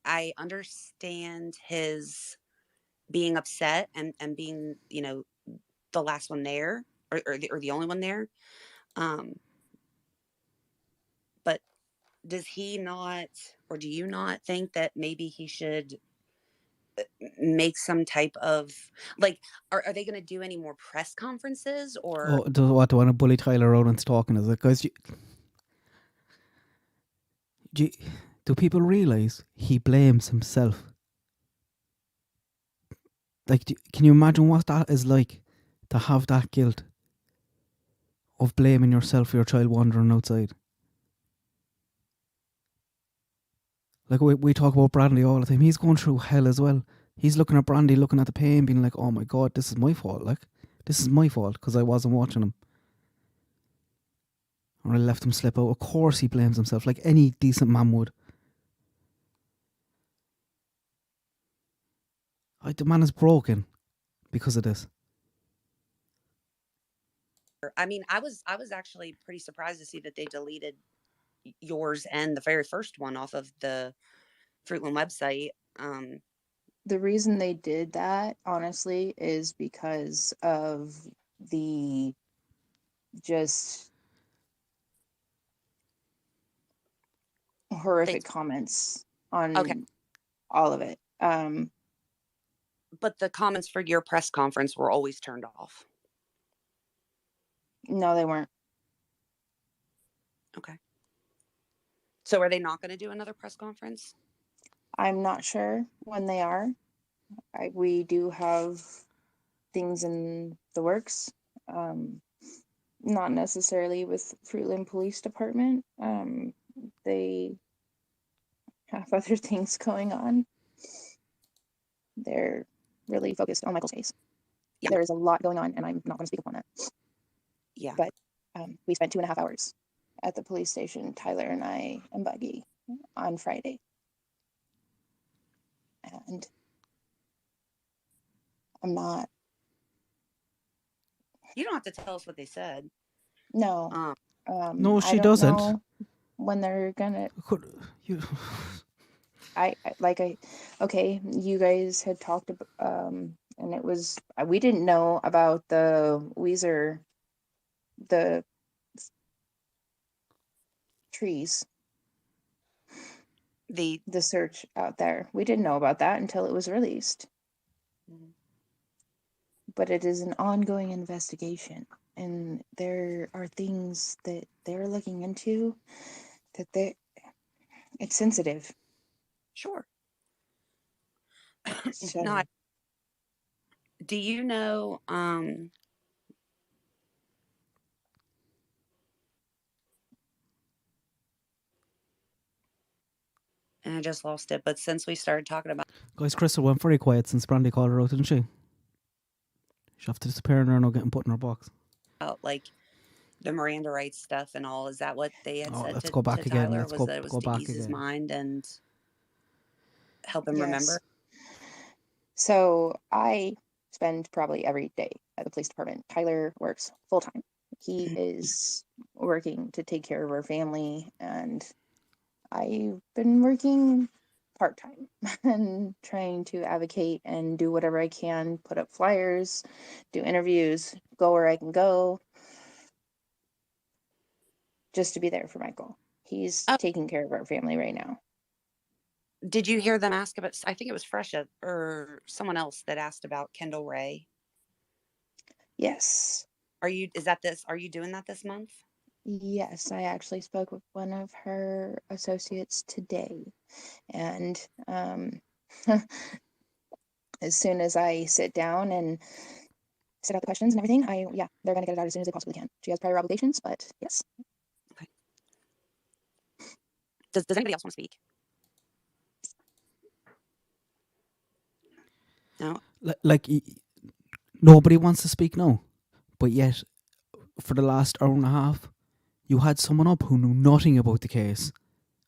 I understand his being upset and being, the last one there, or the only one there. But does he not, or do you not think that maybe he should make some type of, like, are they going to do any more press conferences, or? Oh, do I want to bully Tyler around and talking? Is it? Guys, do people realise he blames himself? Like, can you imagine what that is like, to have that guilt of blaming yourself for your child wandering outside? Like, we talk about Brandi all the time. He's going through hell as well. He's looking at Brandi, looking at the pain, being like, oh my God, this is my fault. Like, this is my fault because I wasn't watching him. Or I left him slip out. Of course he blames himself, like any decent man would. The man is broken because of this. I mean, I was actually pretty surprised to see that they deleted yours and the very first one off of the Fruitland website. The reason they did that, honestly, is because of the just horrific comments on all of it. But the comments for your press conference were always turned off. No, they weren't. Okay. So are they not going to do another press conference? I'm not sure when they are. We do have things in the works. Not necessarily with Fruitland Police Department. They have other things going on. They're really focused on Michael's case. Yeah. There is a lot going on, and I'm not going to speak upon it. Yeah. But we spent 2.5 hours at the police station, Tyler and I and Buggy, on Friday. And I'm not. You don't have to tell us what they said. No. No, she I don't doesn't. know when they're gonna. You. Okay, you guys had talked about, and it was, we didn't know about the Weezer, the trees, the search out there. We didn't know about that until it was released. Mm-hmm. But it is an ongoing investigation, and there are things that they're looking into that it's sensitive. Sure. So, Not. Do you know? and I just lost it. But since we started talking about Guys, Crystal went very quiet since Brandi called her out, didn't she? She'll have to disappear and her now getting put in her box. like the Miranda rights stuff and all, is that what they had said Let's to, go back to again. Tyler? Let's Was that it was go to back ease his again. mind and help him Yes. remember? So I spend probably every day at the police department. Tyler works full time. He is working to take care of our family, and I've been working part time and trying to advocate and do whatever I can, put up flyers, do interviews, go where I can go, just to be there for Michael. He's taking care of our family right now. Did you hear them ask about, I think it was Fresha or someone else that asked about Kendall Ray? Yes. Are you doing that this month? Yes, I actually spoke with one of her associates today, and as soon as I sit down and set out the questions and everything, they're gonna get it out as soon as they possibly can. She has prior obligations, but yes. Okay. Does anybody else want to speak? No. Nobody wants to speak now, but yet for the last hour and a half, you had someone up who knew nothing about the case,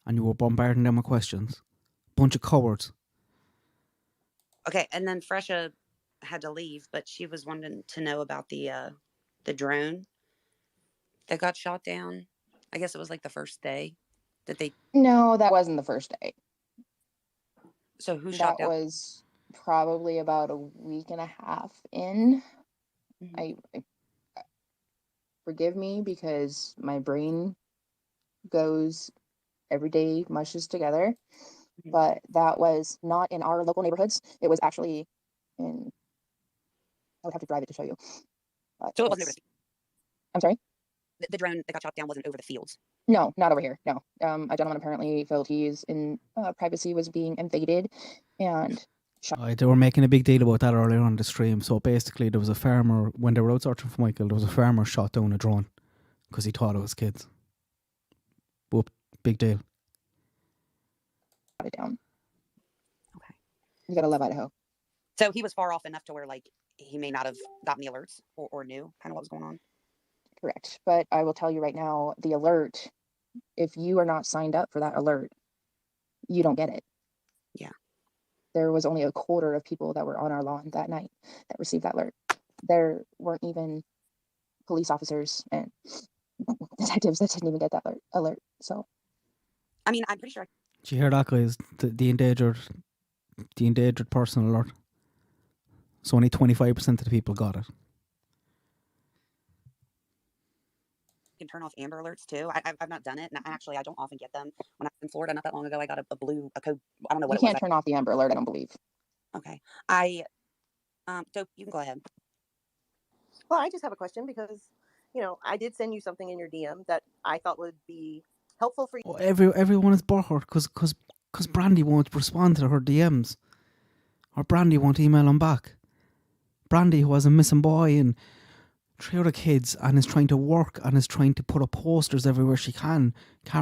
and you were bombarding them with questions. Bunch of cowards. Okay, and then Fresha had to leave, but she was wanting to know about the drone that got shot down. I guess it was like the first day that they. No, that wasn't the first day. So who shot down? That was probably about a week and a half in. I forgive me because my brain goes every day mushes together, but that was not in our local neighborhoods. It was actually in. I would have to drive it to show you. So it wasn't over. I'm sorry. The drone that got shot down wasn't over the fields. No, not over here. No. A gentleman apparently felt his privacy was being invaded, and They were making a big deal about that earlier on the stream. So basically, there was a farmer, when they were out searching for Michael, there was a farmer shot down a drone because he thought it was kids. Whoop, big deal. Shot it down. Okay. You gotta love Idaho. So he was far off enough to where like he may not have gotten the alerts or knew kind of what was going on. Correct. But I will tell you right now, the alert, if you are not signed up for that alert, you don't get it. Yeah. There was only a quarter of people that were on our lawn that night that received that alert. There weren't even police officers and detectives that didn't even get that alert. So, I mean, I'm pretty sure. Did you hear that, guys? The endangered person alert. So only 25% of the people got it. Can turn off Amber Alerts too. I've not done it, and actually I don't often get them. When I was in Florida not that long ago, I got a code. I don't know what you can't turn off the Amber Alert, I don't believe. Okay, Dope, you can go ahead. Well, I just have a question because, I did send you something in your DM that I thought would be helpful for you. Oh, everyone is butthurt because Brandi won't respond to her DMs, or Brandi won't email him back. Brandi, who has a missing boy and 3 other kids and is trying to work and is trying to put up posters everywhere she can't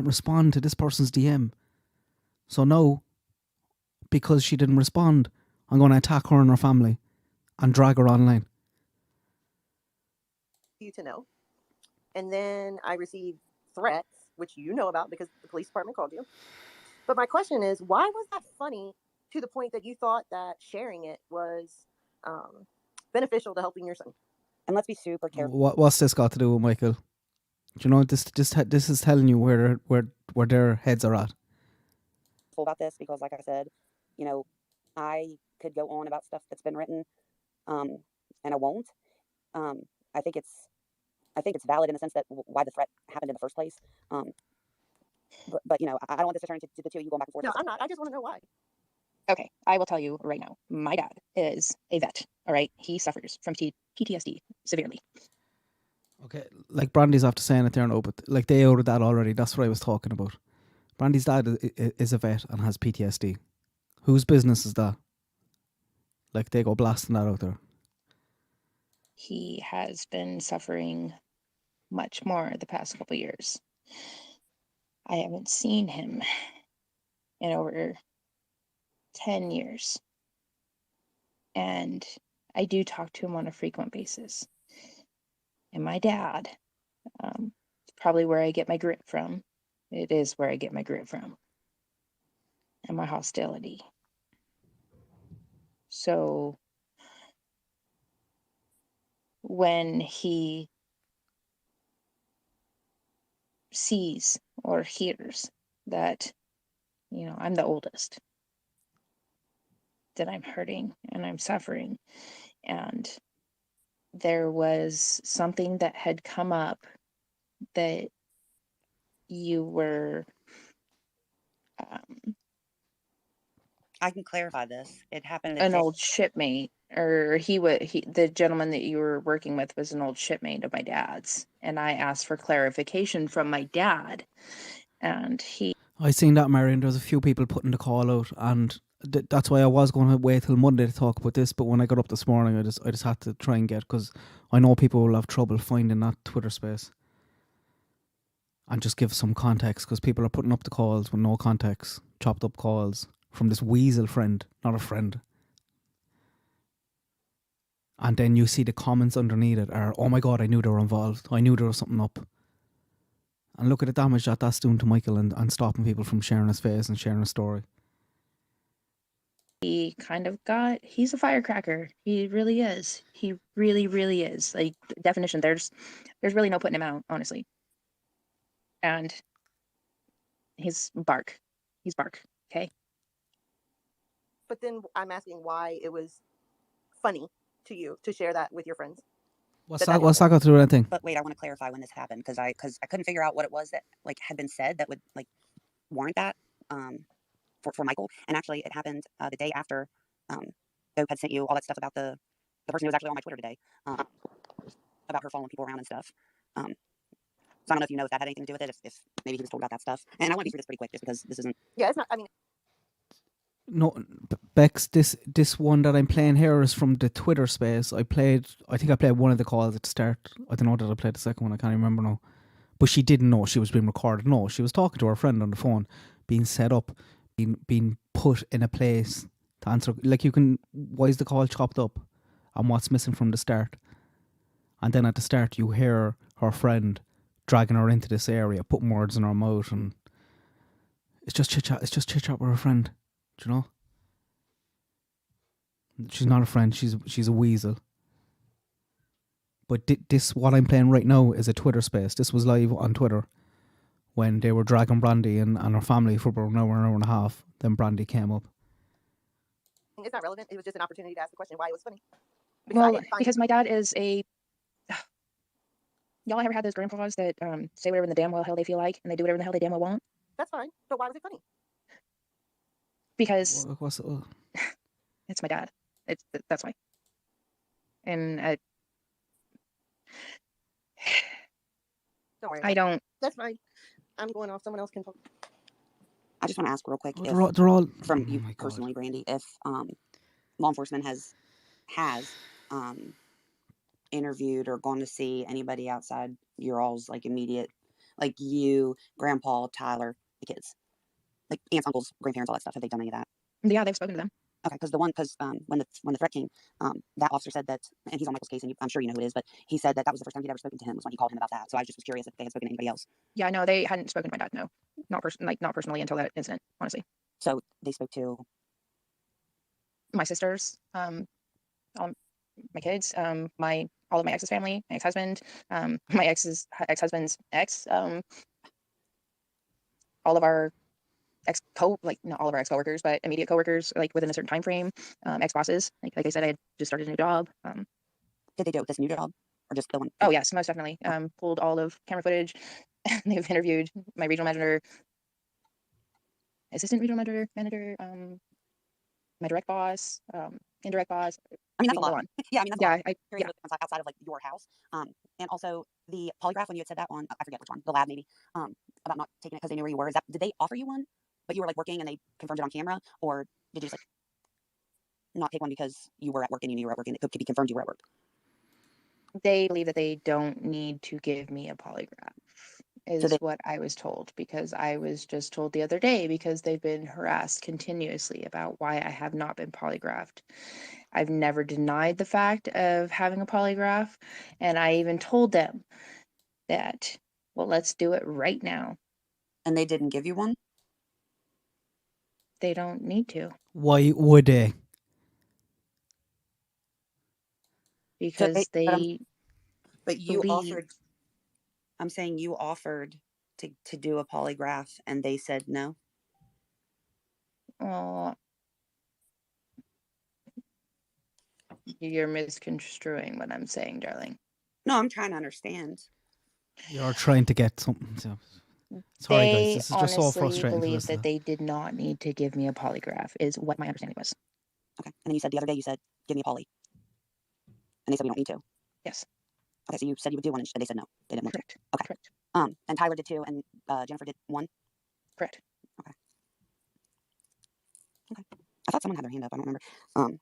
respond to this person's DM. So now, because she didn't respond, I'm going to attack her and her family and drag her online. You to know. And then I received threats, which you know about because the police department called you. But my question is, why was that funny to the point that you thought that sharing it was beneficial to helping your son? And let's be super careful. What's this got to do with Michael? Do you know this is telling you where their heads are at. About this because, like I said, I could go on about stuff that's been written, and I won't. I think it's valid in the sense that why the threat happened in the first place. But I don't want this to turn into the two of you going back and forth. No, I'm not. I just want to know why. Okay, I will tell you right now. My dad is a vet. All right, he suffers from PTSD severely. Okay, like Brandi's after saying it there now, but like they outed that already. That's what I was talking about. Brandi's dad is a vet and has PTSD. Whose business is that? Like they go blasting that out there. He has been suffering much more the past couple years. I haven't seen him in over 10 years. And I do talk to him on a frequent basis. And my dad, probably where I get my grit from. It is where I get my grit from. And my hostility. So when he sees or hears that, I'm the oldest, that I'm hurting and I'm suffering, and there was something that had come up that you were I can clarify this. It happened an old shipmate, or the gentleman that you were working with was an old shipmate of my dad's, and I asked for clarification from my dad, and I seen that, Marion. There was a few people putting the call out, and that's why I was going to wait till Monday to talk about this. But when I got up this morning, I just had to try and get, because I know people will have trouble finding that Twitter space, and just give some context, because people are putting up the calls with no context, chopped up calls from this weasel friend, not a friend. And then you see the comments underneath it are, "Oh my God, I knew they were involved. I knew there was something up." And look at the damage that's doing to Michael, and stopping people from sharing his face and sharing his story. he he's a firecracker. He really is. He really, really is. Like, definition, there's really no putting him out, honestly. And he's bark. Okay? But then I'm asking why it was funny to you to share that with your friends. What's that got to do with anything? But wait, I want to clarify when this happened, because I couldn't figure out what it was that had been said that would warrant that for Michael. And actually, it happened the day after Dope had sent you all that stuff about the person who was actually on my Twitter today, about her following people around and stuff. So I don't know if you know if that had anything to do with it, if maybe he was told about that stuff. And I want to be through this pretty quick, just because this isn't. Yeah, it's not. I mean. No, Bex, this one that I'm playing here is from the Twitter space. I think I played one of the calls at the start. I don't know that I played the second one. I can't remember now. But she didn't know she was being recorded. No, she was talking to her friend on the phone, being set up, being put in a place to answer. Like, why is the call chopped up? And what's missing from the start? And then at the start, you hear her friend dragging her into this area, putting words in her mouth, and it's just chit chat. It's just chit chat with her friend. Do you know? She's not a friend. She's a weasel. But this, what I'm playing right now, is a Twitter space. This was live on Twitter when they were dragging Brandi and her family for about an hour and a half. Then Brandi came up. It's not relevant. It was just an opportunity to ask the question why it was funny. Because my dad is a. Y'all ever had those grandpas that say whatever in the damn well hell they feel like, and they do whatever in the hell they damn well want? That's fine. But why was it funny? Because it's my dad. That's why. And don't worry. I don't. That's fine. I'm going off. Someone else can talk. I just want to ask real quick, they're all from you personally, Brandi, if law enforcement has interviewed or gone to see anybody outside your all's immediate, you, Grandpa, Tyler, the kids, aunts, uncles, grandparents, all that stuff. Have they done any of that? Yeah, they've spoken to them. Okay, because when the threat came, that officer said that, and he's on Michael's case, and I'm sure you know who it is, but he said that was the first time he'd ever spoken to him, was when he called him about that. So I just was curious if they had spoken to anybody else. Yeah, no, they hadn't spoken to my dad. No, not personally until that incident, honestly. So they spoke to my sisters, all my kids, all of my ex's family, my ex-husband, my ex-husband's ex, all of our not all of our ex-coworkers, but immediate coworkers, within a certain time frame, ex-bosses. Like I said, I had just started a new job. Did they do it with this new job, or just the one? Oh yes, most definitely. Pulled all of camera footage. They've interviewed my regional manager, assistant regional manager, my direct boss, indirect boss. I mean, that's a lot. Yeah, I mean, that's a lot. Yeah. Outside of your house, and also the polygraph, when you had said that on, I forget which one, the lab maybe, about not taking it because they knew where you were. Did they offer you one, but you were working and they confirmed it on camera, or did you just not take one because you were at work and you knew you were at work and it could be confirmed you were at work? They believe that they don't need to give me a polygraph. is what I was told, because I was just told the other day, because they've been harassed continuously about why I have not been polygraphed. I've never denied the fact of having a polygraph, and I even told them that, well, let's do it right now. And they didn't give you one? They don't need to. Why would they? Because but you believe- offered. I'm saying you offered to do a polygraph, and they said no. Oh, you're misconstruing what I'm saying, darling. No, I'm trying to understand. You're trying to get something. Sorry, They guys. This is just so honestly frustrating to believe listen that to. they did not need to give me a polygraph, is what my understanding was. Okay. And then you said the other day, you said, give me a poly. And they said, we don't need to. Yes. Okay, so you said you would do one, and they said no. They didn't want Correct. to. Okay. Correct. And Tyler did 2, and Jennifer did 1. Correct. Okay. I thought someone had their hand up. I don't remember.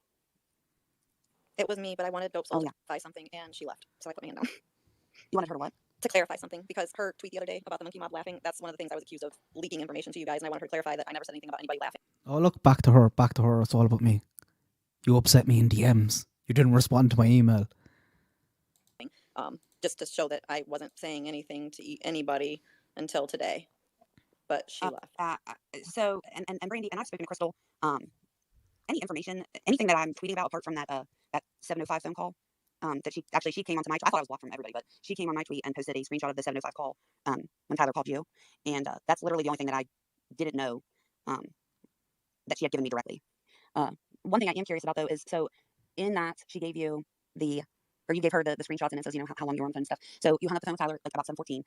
It was me, but I wanted Dope Soul Oh, to yeah. clarify something, and she left. So I put my hand down You wanted her to what? to clarify something, because her tweet the other day about the monkey mob laughing, that's one of the things I was accused of leaking information to you guys, and I wanted her to clarify that I never said anything about anybody laughing. Oh, look, back to her. Back to her. It's all about me. You upset me in DMs. You didn't respond to my email. Just to show that I wasn't saying anything to anybody until today. But she left. So, and Brandi, and I've spoken to Crystal. Any information, anything that I'm tweeting about apart from that 705 phone call, that she came onto my. I thought I was blocked from everybody, but she came on my tweet and posted a screenshot of the 705 call when Tyler called you, and that's literally the only thing that I didn't know that she had given me directly. One thing I am curious about though is, so in that she gave you you gave her the screenshots, and it says, you know, how long you were on the phone and stuff. So you hung up the phone with Tyler like about 7:14.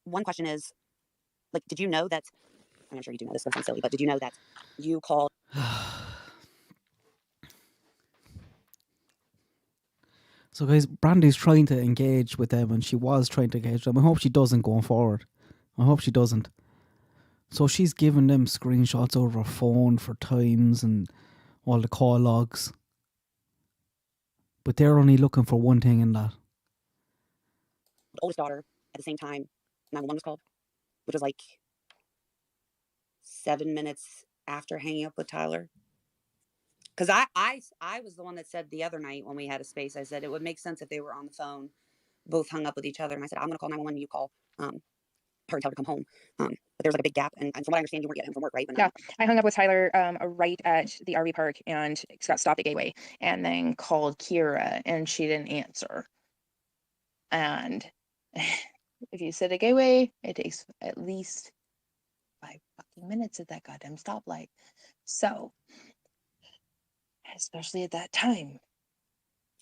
One question is, like, did you know that? I'm sure you do know this, so it sounds silly, but did you know that you called? So, guys, Brandy's trying to engage with them, and she was trying to engage them. I hope she doesn't going forward. I hope she doesn't. So she's giving them screenshots over her phone for times and all the call logs. But they're only looking for one thing in that. Oldest daughter at the same time 911 was called, which was like 7 minutes after hanging up with Tyler. Because I was the one that said the other night when we had a space, I said it would make sense if they were on the phone, both hung up with each other, and I said, I'm going to call 911 and you call her and tell her to come home. But there was like a big gap, and from what I understand, you weren't getting home from work, right? No, I hung up with Tyler right at the RV park, and got stopped at Gateway, and then called Kira, and she didn't answer. And if you sit at Gateway, it takes at least 5 fucking minutes at that goddamn stoplight. So, especially at that time.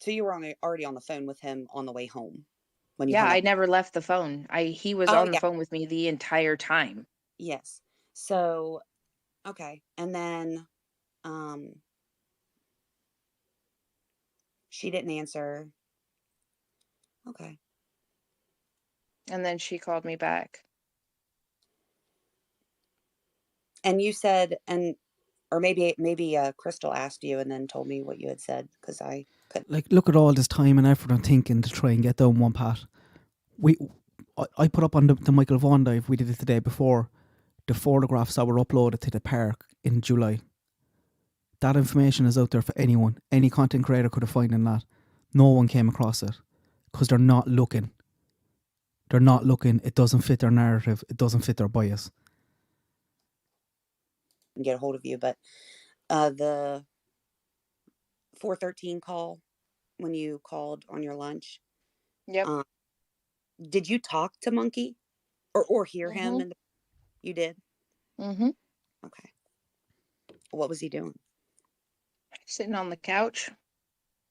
So you were already on the phone with him on the way home. When you Yeah, hung up. I never left the phone. He was on the phone with me the entire time. Yes. So, okay. And then she didn't answer. Okay. And then she called me back. And you said, or maybe Crystal asked you and then told me what you had said, because I couldn't. Like, look at all this time and effort I'm thinking to try and get down one path. I put up on the Michael Vaughan dive, we did it the day before, the photographs that were uploaded to the park in July. That information is out there for anyone. Any content creator could have found in that. No one came across it because they're not looking. They're not looking. It doesn't fit their narrative. It doesn't fit their bias. Get a hold of you, but the 413 call when you called on your lunch. Yep. Did you talk to Monkey or hear him? And you did. Mm-hmm. Okay. What was he doing? Sitting on the couch.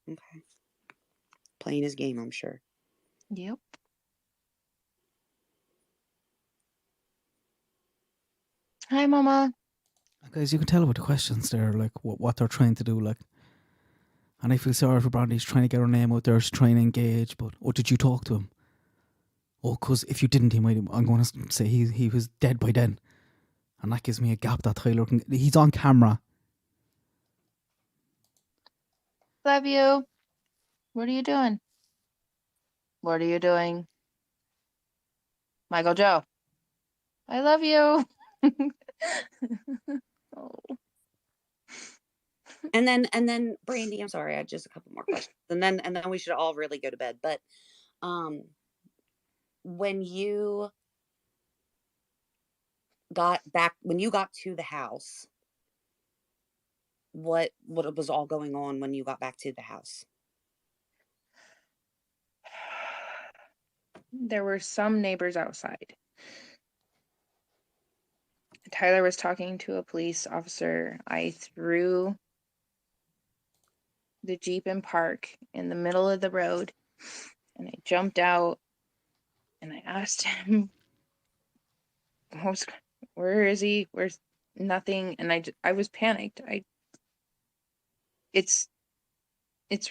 Okay. Playing his game, I'm sure. Yep. Hi, Mama. Guys, you can tell with the questions there, like what they're trying to do, like. And I feel sorry for Brandi. She's trying to get her name out there. She's trying to engage. But, did you talk to him? Oh, because if you didn't, I'm going to say he was dead by then. And that gives me a gap that Tyler can... He's on camera. Love you. What are you doing? What are you doing? Michael Joe, I love you. Oh. And then Brandi, I'm sorry, I had just a couple more questions. And then we should all really go to bed. But when you got to the house, what was all going on when you got back to the house? There were some neighbors outside. Tyler was talking to a police officer. I threw the Jeep in park in the middle of the road, and I jumped out and I asked him, where is he? Where's nothing? And I was panicked. It's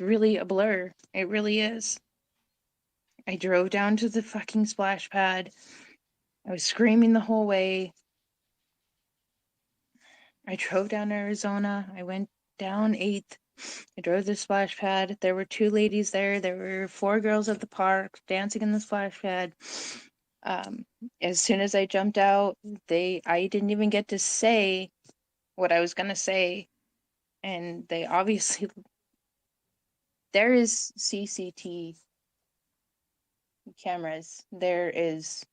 really a blur. It really is. I drove down to the fucking splash pad. I was screaming the whole way. I drove down to Arizona. I went down 8th. I drove to the splash pad. There were 2 ladies there. There were 4 girls at the park dancing in the splash pad. As soon as I jumped out, I didn't even get to say what I was gonna say, and they obviously there is CCTV cameras. There is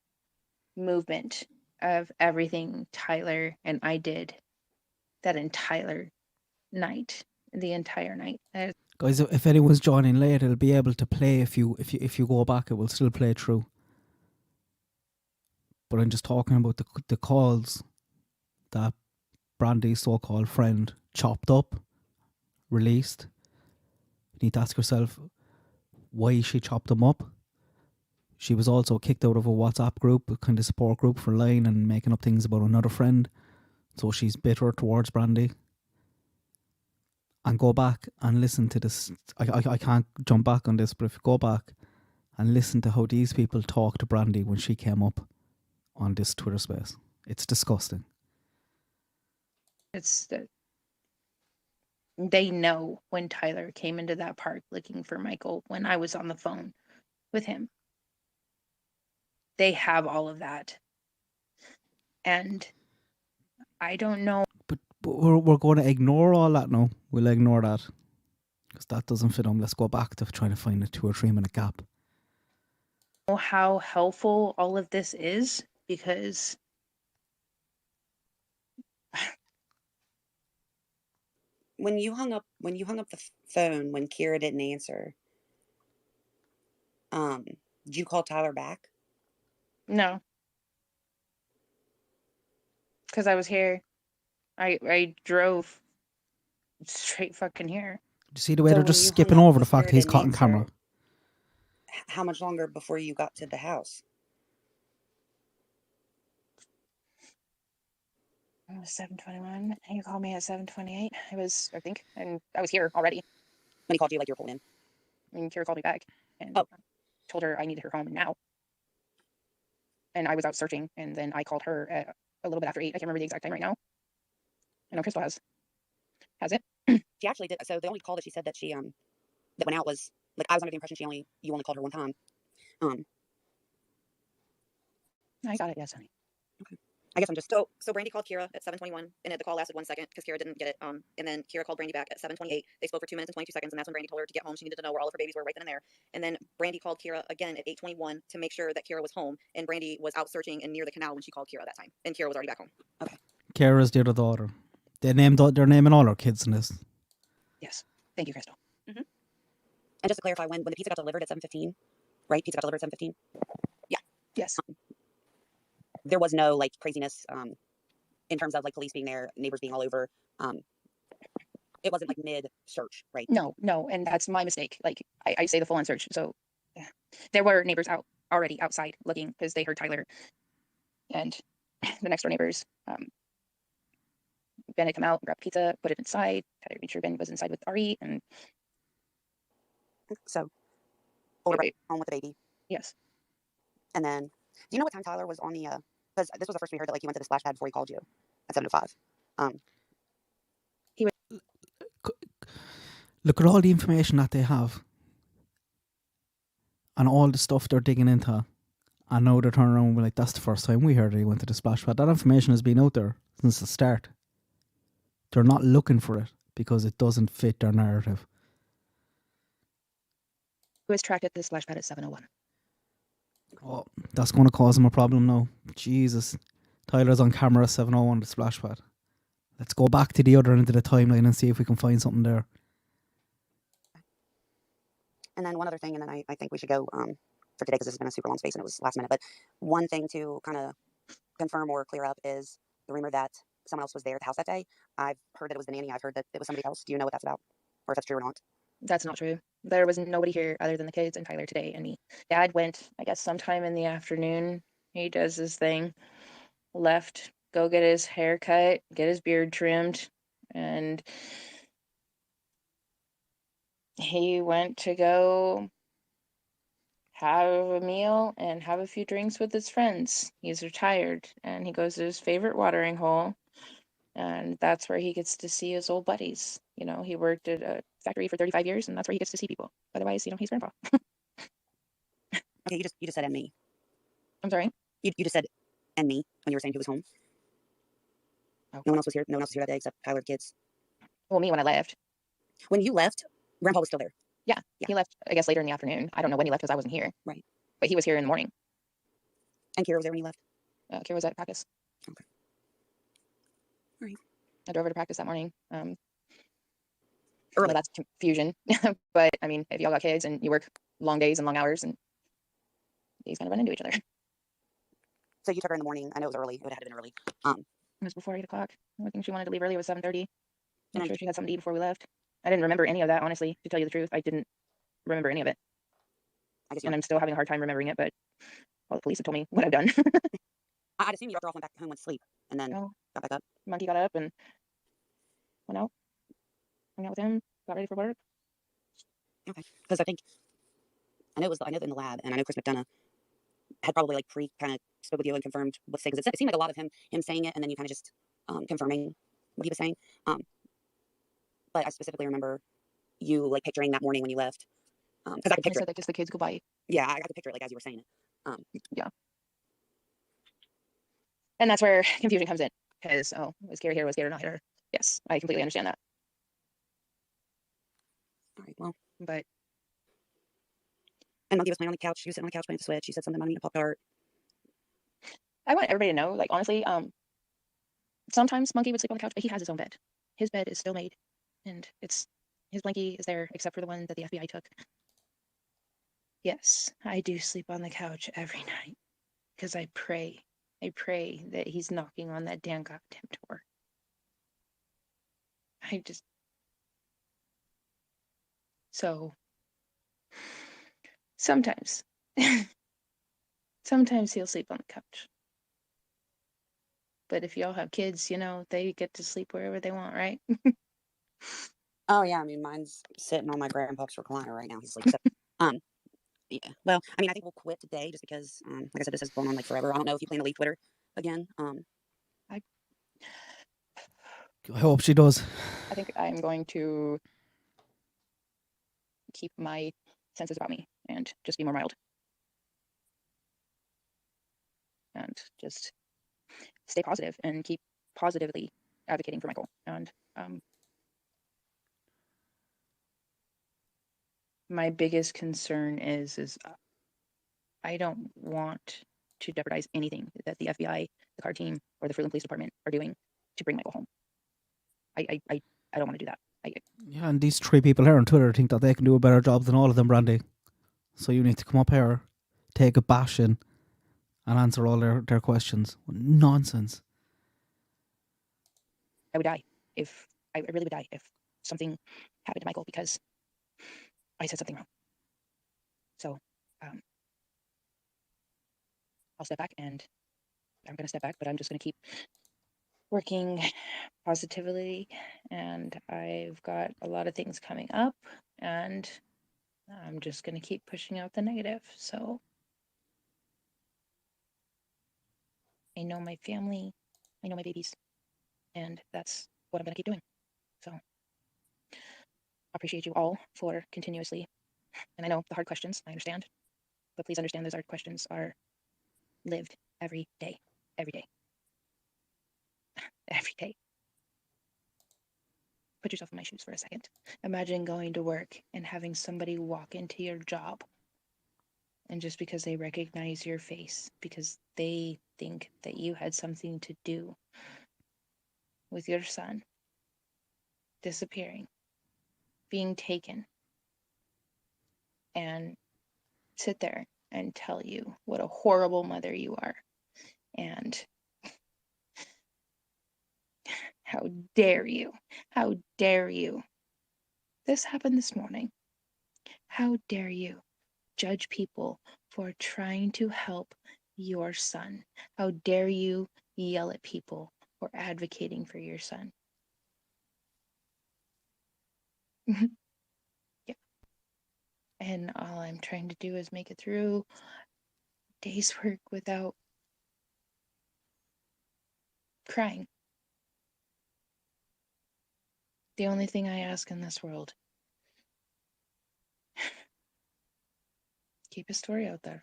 movement of everything Tyler and I did that entire night, the entire night. Guys, if anyone's joining late, it'll be able to play if you go back. It will still play through. But I'm just talking about the calls that Brandi's so-called friend chopped up, released. You need to ask yourself why she chopped them up. She was also kicked out of a WhatsApp group, a kind of support group for lying and making up things about another friend. So she's bitter towards Brandi. And go back and listen to this. I can't jump back on this, but if you go back and listen to how these people talked to Brandi when she came up on this Twitter space, it's disgusting. They know when Tyler came into that park looking for Michael when I was on the phone with him. They have all of that. And I don't know. But we're going to ignore all that now. We'll ignore that. Because that doesn't fit on. Let's go back to trying to find a 2 or 3 minute gap. How helpful all of this is, because when you hung up the phone when Kira didn't answer, did you call Tyler back? No, because I was here. I drove straight fucking here. Do you see the way they're just skipping over the fact he's caught on camera? How much longer before you got to the house? It was 7:21. You called me at 7:28. I think, and I was here already. When he called you, like you were pulling in? I mean, Kira called me back and told her I needed her home now. And I was out searching, and then I called her at a little bit after 8. I can't remember the exact time right now. I know Crystal has it. She actually did. So the only call that she said that she that went out was, like, I was under the impression you only called her one time. I got it, yes, honey. Okay. I guess I'm just so Brandi called Kira at 7:21, and the call lasted 1 second because Kira didn't get it. And then Kira called Brandi back at 7:28. They spoke for 2 minutes and 22 seconds, and that's when Brandi told her to get home. She needed to know where all of her babies were right then and there. And then Brandi called Kira again at 8:21 to make sure that Kira was home, and Brandi was out searching and near the canal when she called Kira that time, and Kira was already back home. Okay. Kira's the other daughter. They're naming all our kids in this. Yes. Thank you, Crystal. Mm-hmm. And just to clarify, when the pizza got delivered at 7:15, right? Pizza got delivered at 7:15. Yeah. Yes. There was no, like, craziness in terms of, like, police being there, neighbors being all over. It wasn't like mid-search, right? No, and that's my mistake. Like, I say the full-on search. So there were neighbors already outside looking because they heard Tyler, and the next door neighbors. Ben had come out, grabbed pizza, put it inside. Tyler made sure Ben was inside with Ari, and so older brother home with the baby. Yes. And then, do you know what time Tyler was on the? Because this was the first we heard that, like, he went to the splash pad before he called you at 7:05. He would look at all the information that they have, and all the stuff they're digging into, And now they're turning around and be like, that's the first time we heard that he went to the splash pad. That information has been out there since the start. They're not looking for it because it doesn't fit their narrative. Who is tracked at the splash pad at 7:01? Oh, that's going to cause him a problem now. Jesus. Tyler's on camera at 7:01 the splash pad. Let's go back to the other end of the timeline and see if we can find something there. And then one other thing, and then I think we should go for today because this has been a super long space and it was last minute. But one thing to kind of confirm or clear up is the rumor that someone else was there at the house that day. I've heard that it was the nanny. I've heard that it was somebody else. Do you know what that's about? Or if that's true or not? That's not true. There was nobody here other than the kids and Tyler today and me. Dad went, I guess, sometime in the afternoon. He does his thing. Left, go get his hair cut, get his beard trimmed, and he went to go have a meal and have a few drinks with his friends. He's retired and he goes to his favorite watering hole, and that's where he gets to see his old buddies. You know, he worked at a factory for 35 years and that's where he gets to see people. Otherwise, he's grandpa. Okay, you just said and me. I'm sorry? You just said and me when you were saying who was home. Oh. No one else was here. No one else was here that day except Tyler, the kids. Well, me when I left. When you left, Grandpa was still there. Yeah, he left, I guess, later in the afternoon. I don't know when he left because I wasn't here. Right. But he was here in the morning. And Kira was there when you left? Kira was at practice. Okay. All right. I drove her to practice that morning. Early. Well, that's confusion. But, I mean, if y'all got kids and you work long days and long hours, and these kind of run into each other. So you took her in the morning. I know it was early. It would have had to been early. It was before 8 o'clock. I think she wanted to leave early. It was 7:30. I'm sure she had something to eat before we left. I didn't remember any of that, honestly, to tell you the truth. I didn't remember any of it. And I'm still having a hard time remembering it, but well, the police have told me what I've done. I'd assume you dropped her off, went back home, went to sleep, and then got back up. Monkey got up and went out, hung out with him, got ready for work. Okay, because I know in the lab, and I know Chris McDonough had probably like kind of spoke with you and confirmed what to say, because it seemed like a lot of him saying it and then you kind of just confirming what he was saying. But I specifically remember you like picturing that morning when you left, because I could picture it. Like, just the kids go by. Yeah, I could picture it like as you were saying it. Yeah. And that's where confusion comes in, because was Kira here? Was Kira not here? Yes, I completely understand that. All right, well, but. And Monkey was playing on the couch. She was sitting on the couch playing with the Switch. She said something about eating a Pop-Tart. I want everybody to know, like, honestly, sometimes Monkey would sleep on the couch, but he has his own bed. His bed is still made, and his blankie is there, except for the one that the FBI took. Yes, I do sleep on the couch every night, because I pray that he's knocking on that damn goddamn door. So, sometimes he'll sleep on the couch. But if y'all have kids, you know, they get to sleep wherever they want, right? Oh yeah, I mean, mine's sitting on my grandpa's recliner right now. He's like, yeah. Well, I mean, I think we'll quit today just because, like I said, this has gone on like forever. I don't know if you plan to leave Twitter again. I hope she does. I think I'm going to keep my senses about me and just be more mild. And just stay positive and keep positively advocating for Michael. And my biggest concern is I don't want to jeopardize anything that the FBI, the car team, or the Fruitland Police Department are doing to bring Michael home. I don't want to do that. Yeah, and these 3 people here on Twitter think that they can do a better job than all of them, Brandi. So you need to come up here, take a bash in, and answer all their questions. Nonsense. I would die I really would die if something happened to Michael because I said something wrong. So I'll step back, and I'm going to step back, but I'm just going to keep working positively, and I've got a lot of things coming up, and I'm just going to keep pushing out the negative. So I know my family, I know my babies, and that's what I'm going to keep doing. So I appreciate you all for continuously, and I know the hard questions, I understand, but please understand those hard questions are lived every day, every day, every day. Put yourself in my shoes for a second. Imagine going to work and having somebody walk into your job, and just because they recognize your face, because they think that you had something to do with your son disappearing, being taken, and sit there and tell you what a horrible mother you are, and how dare you, how dare you. This happened this morning. How dare you judge people for trying to help your son? How dare you yell at people for advocating for your son? Yeah. And all I'm trying to do is make it through day's work without crying. The only thing I ask in this world, keep his story out there.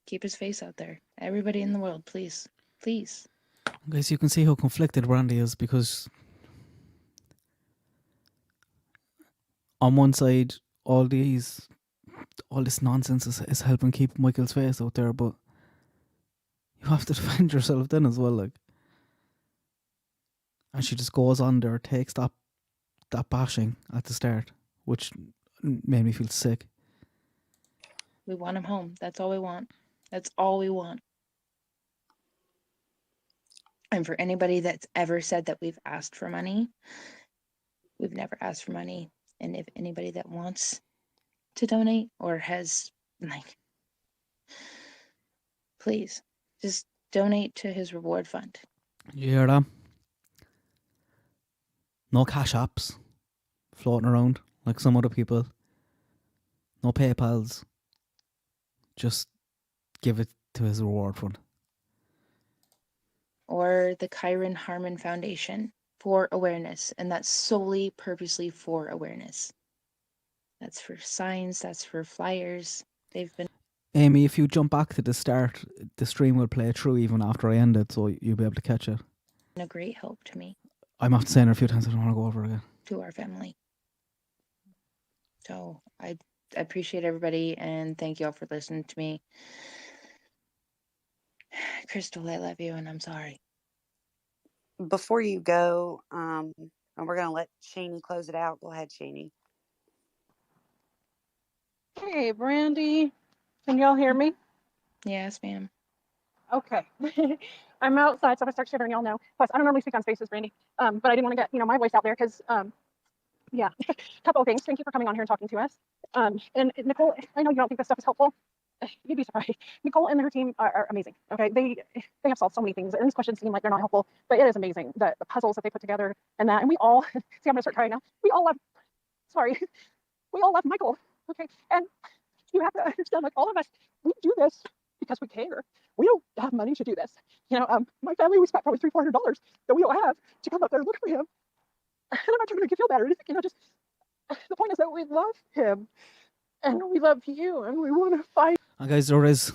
Keep his face out there. Everybody in the world, please. Please. Guys, you can see how conflicted Brandi is, because on one side, all this nonsense is helping keep Michael's face out there, but you have to defend yourself then as well, like. And she just goes on there, takes that bashing at the start, which made me feel sick. We want him home. That's all we want. That's all we want. And for anybody that's ever said that we've asked for money, we've never asked for money. And if anybody that wants to donate or has, like, please just donate to his reward fund. You hear that? No cash apps floating around like some other people. No PayPals. Just give it to his reward fund. Or the Kyron Harmon Foundation for awareness. And that's solely purposely for awareness. That's for signs. That's for flyers. They've been... Amy, if you jump back to the start, the stream will play through even after I end it, so you'll be able to catch it. a great help to me, I'm after saying it a few times, I don't want to go over it again. to our family. So I appreciate everybody and thank you all for listening to me. Crystal, I love you and I'm sorry. Before you go, and we're going to let Shani close it out. Go ahead, Shani. Hey, Brandi. Can y'all hear me? Yes, ma'am. Okay. I'm outside, so if I start shivering, y'all know. Plus, I don't normally speak on spaces, Brandi, but I didn't want to get, my voice out there because, yeah, a couple of things. Thank you for coming on here and talking to us. And Nicole, I know you don't think this stuff is helpful. You'd be surprised. Nicole and her team are amazing. Okay, they have solved so many things, and these questions seem like they're not helpful, but it is amazing the puzzles that they put together and that. And we all see, I'm gonna start crying now. We all love Michael. Okay, and you have to understand, like, all of us, we do this because we care. We don't have money to do this. My family, we spent probably $300-400 that we don't have to come up there and look for him. And I'm not trying to make you feel bad or anything. Just the point is that we love him and we love you and we want to fight. And guys, there is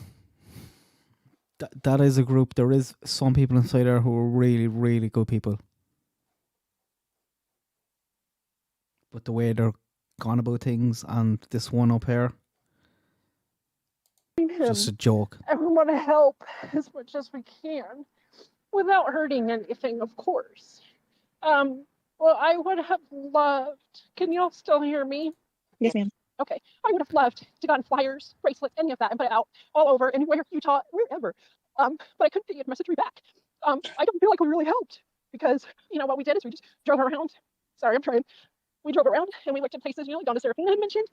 that is a group. There is some people inside there who are really, really good people. But the way they're gone about things, and this one up here, just a joke. And we want to help as much as we can without hurting anything, of course. Well, I would have loved, can y'all still hear me? Yes, ma'am. Okay. I would have loved to gotten flyers, bracelets, any of that, and put it out all over, anywhere, Utah, wherever. But I couldn't get you to message me back. I don't feel like we really helped because, what we did is we just drove around. Sorry, I'm trying. We drove around and we looked at places, like Donna Serafina had mentioned,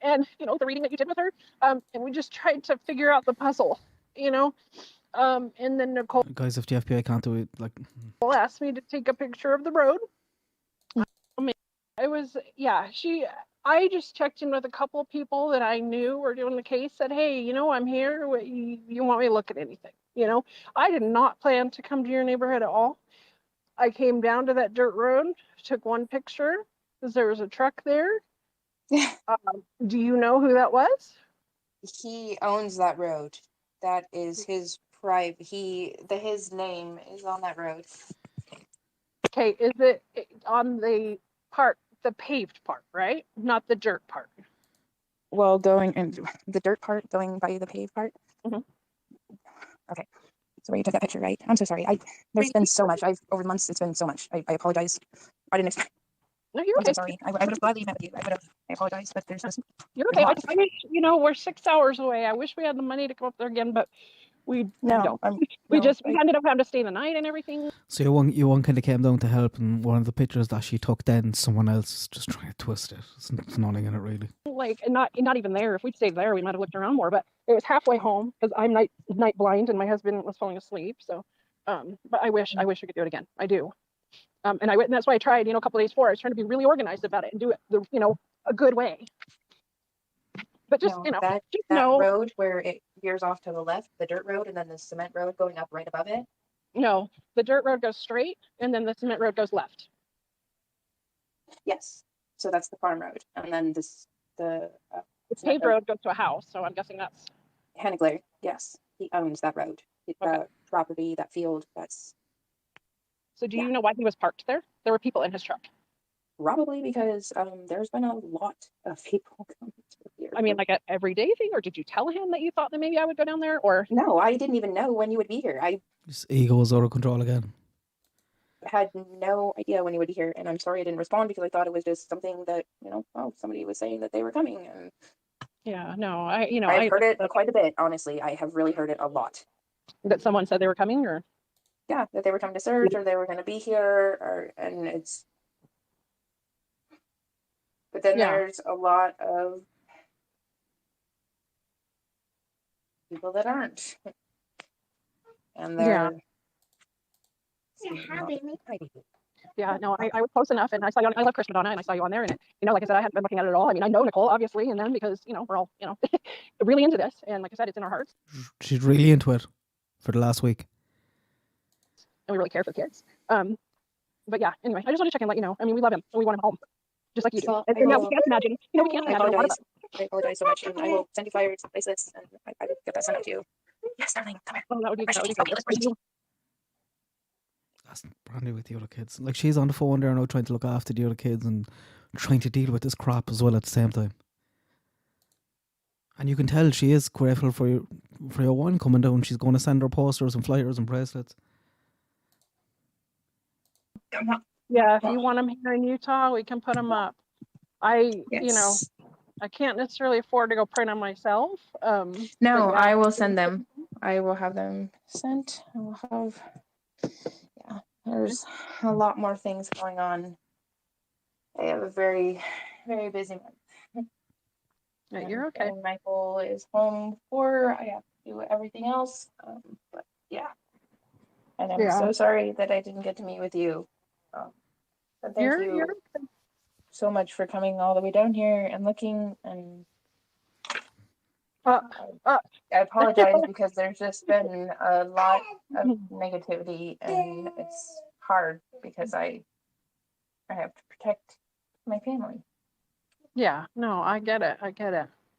and, the reading that you did with her. And we just tried to figure out the puzzle, and then Nicole Guys, if the FBI can't do it, like, asked me to take a picture of the road. It was, I just checked in with a couple of people that I knew were doing the case, said, hey, I'm here. What, you want me to look at anything? I did not plan to come to your neighborhood at all. I came down to that dirt road, took one picture because there was a truck there. Do you know who that was? He owns that road. that is his his name is on that road. Okay, is it on the paved part, right? Not the dirt part. Well, going and the dirt part, going by the paved part. Mhm. Okay, so where you took that picture, right? I'm so sorry. There's been so much. Over the months, it's been so much. I apologize. I didn't expect. No, you're I'm so okay. sorry. I would have gladly met with you. I apologize, but there's just. You're there's okay. a lot. I wish, we're 6 hours away. I wish we had the money to come up there again, but we No, don't. We ended up having to stay the night and everything. So your one kind of came down to help, and one of the pictures that she took, then someone else just trying to twist it. It's nothing in it really. Like, and not even there. If we'd stayed there, we might have looked around more. But it was halfway home because I'm night blind and my husband was falling asleep. So, but I wish we could do it again. I do. And that's why I tried. A couple days before, I was trying to be really organized about it and do it a good way. But just that road where it veers off to the left, the dirt road, and then the cement road going up right above it. No, the dirt road goes straight, and then the cement road goes left. Yes, so that's the farm road, and then the paved road goes to a house. So I'm guessing that's Hannigler. Yes, he owns that road, that property, that field. That's. So do you know why he was parked there? There were people in his truck. Probably because there's been a lot of people coming through here. I mean, like an everyday thing, or did you tell him that you thought that maybe I would go down there? Or no, I didn't even know when you would be here. His ego was out of control again. Had no idea when you would be here, and I'm sorry I didn't respond because I thought it was just something that somebody was saying that they were coming. And yeah, no, I've heard it quite a bit. Honestly, I have really heard it a lot. That someone said they were coming, or yeah, that they were coming to search, or they were going to be here, and it's. But then there's a lot of people that aren't. And they're yeah, no, I was close enough, and I saw you on, I love Chris Madonna, and I saw you on there, and like I said, I hadn't been looking at it at all. I mean, I know Nicole, obviously, and then because, we're all, really into this, and like I said, it's in our hearts. She's really into it for the last week. And we really care for the kids. But yeah, anyway, I just wanted to check in and let you know. I mean, we love him, and we want him home. Just like you do. Well, and now we can't imagine. We can't imagine. I apologize so much, and I will send you flyers and places, and I will get that sent out to you. Yes, darling, come here. Oh, that would be good. That's Brandi with the other kids. Like, she's on the phone there now trying to look after the other kids and trying to deal with this crap as well at the same time. And you can tell she is grateful for your one coming down. She's going to send her posters and flyers and bracelets. Yeah, if you want them here in Utah, we can put them up. I can't necessarily afford to go print them myself. No, I will send them. I will have them sent. I will have. Yeah, there's a lot more things going on. I have a very, very busy month. Yeah, you're okay. And Michael is home before I have to do everything else. But yeah, and I'm so sorry that I didn't get to meet with you. But thank you so much for coming all the way down here and looking. And I apologize because there's just been a lot of negativity, and it's hard because I have to protect my family. Yeah, no, I get it.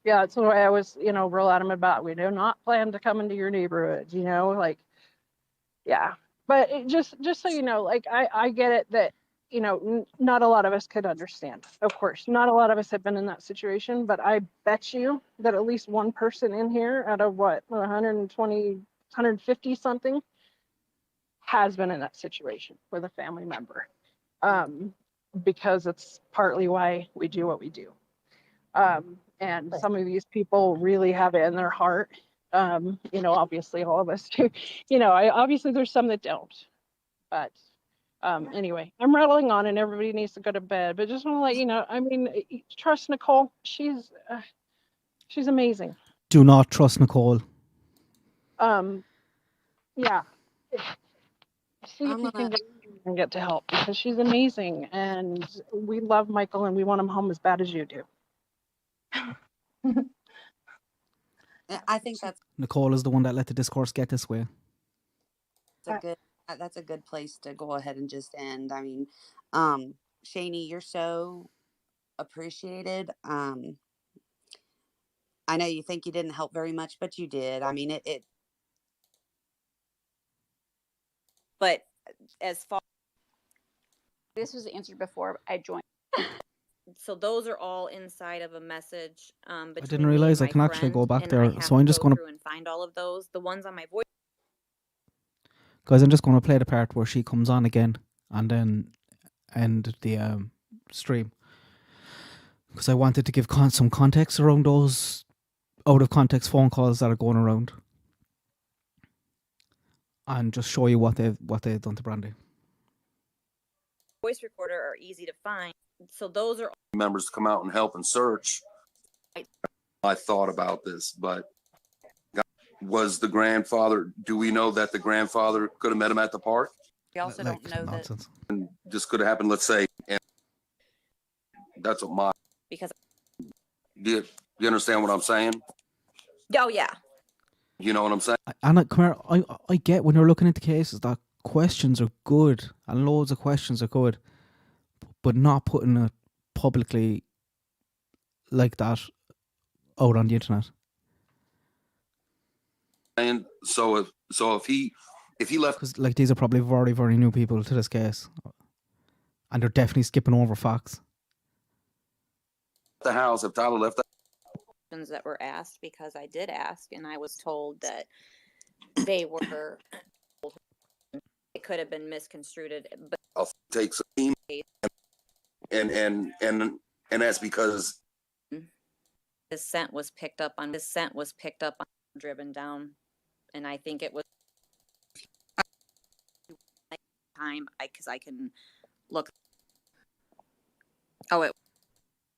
Yeah, that's what I was, real adamant about. We do not plan to come into your neighborhood, like, yeah. But it just so you know, like, I get it that, not a lot of us could understand. Of course, not a lot of us have been in that situation, but I bet you that at least one person in here out of 120, 150 something has been in that situation with a family member. Because it's partly why we do what we do. And some of these people really have it in their heart. Obviously all of us do. Obviously there's some that don't. But anyway, I'm rattling on and everybody needs to go to bed. But just want to let you know, I mean, trust Nicole. She's amazing. Do not trust Nicole. Yeah. See if you can get to help, because she's amazing, and we love Michael and we want him home as bad as you do. I think Nicole is the one that let the discourse get this way. That's a good place to go ahead and just end. I mean, Shani, you're so appreciated. I know you think you didn't help very much, but you did. I mean, it But as far This was answered before I joined. so those are all inside of a message I between didn't me and realize I my can actually go friend, back and I there. have So I'm to just go going to, through and find all of those. The ones on my voice. guys, I'm just going to play the part where she comes on again and then end the stream. Because I wanted to give some context around those out of context phone calls that are going around. And just show you what they've done to Brandi. Voice recorder are easy to find. So those are members to come out and help and search. I thought about this, but was the grandfather, do we know that the grandfather could have met him at the park? We also Like, don't know nonsense. And this could have happened, let's say, and that's what my, because do you understand what I'm saying? oh yeah. You know what I'm saying? And come here, I get when you're looking into cases that questions are good and loads of questions are good, but not putting it publicly like that out on the internet. And so if he left, Because like these are probably very, very new people to this case, and they're definitely skipping over facts. the house, if Tyler left Questions that were asked, because I did ask, and I was told that they were. It could have been misconstrued, but I'll take some and that's because his scent was picked up on driven down, and I think it was time because I can look. Oh,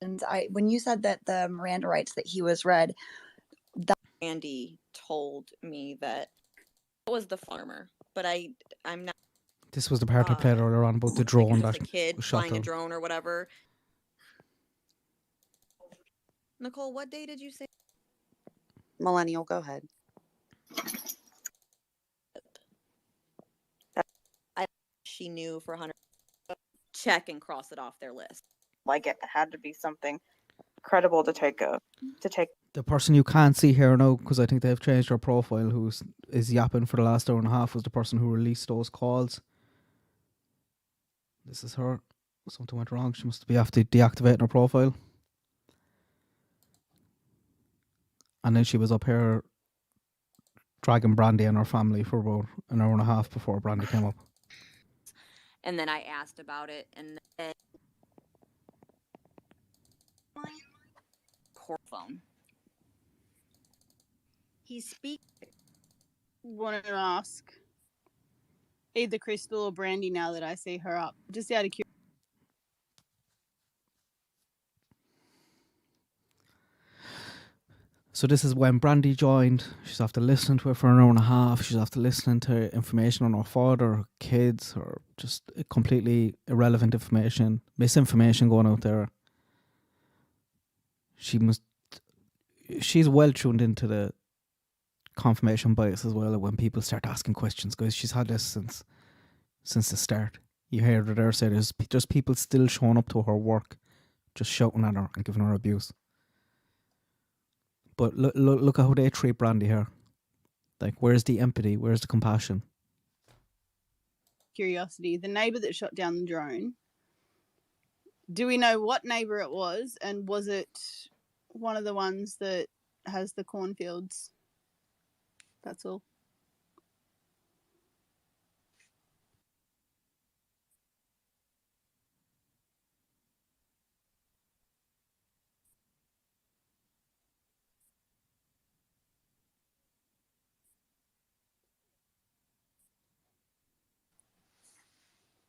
and when you said that the Miranda rights that he was read, Andy told me that it was the farmer, but I'm not. This was the part I played earlier on about the drone Like that a kid was shot flying a down. drone or whatever. Nicole, what day did you say? Millennial, go ahead. She knew for 100. Check and cross it off their list. Like it had to be something credible to take. The person you can't see here now, because I think they've changed their profile, who is yapping for the last hour and a half, was the person who released those calls. This is her. Something went wrong. She must be after deactivating her profile. And then she was up here dragging Brandi and her family for about an hour and a half before Brandi came up. And then I asked about it, and then court phone. He speaks. Want to ask either Crystal or Brandi now that I see her up, just out of curiosity. So this is when Brandi joined. She's after listening to her for an hour and a half. She's after listening to information on her father, her kids, or just completely irrelevant information, misinformation going out there. She's well tuned into the confirmation bias as well. When people start asking questions, guys, she's had this since the start. You hear her there say there's just people still showing up to her work, just shouting at her and giving her abuse. But look at how they treat Brandi here. Like, where's the empathy? Where's the compassion? Curiosity, the neighbor that shot down the drone. Do we know what neighbor it was, and was it one of the ones that has the cornfields? That's all.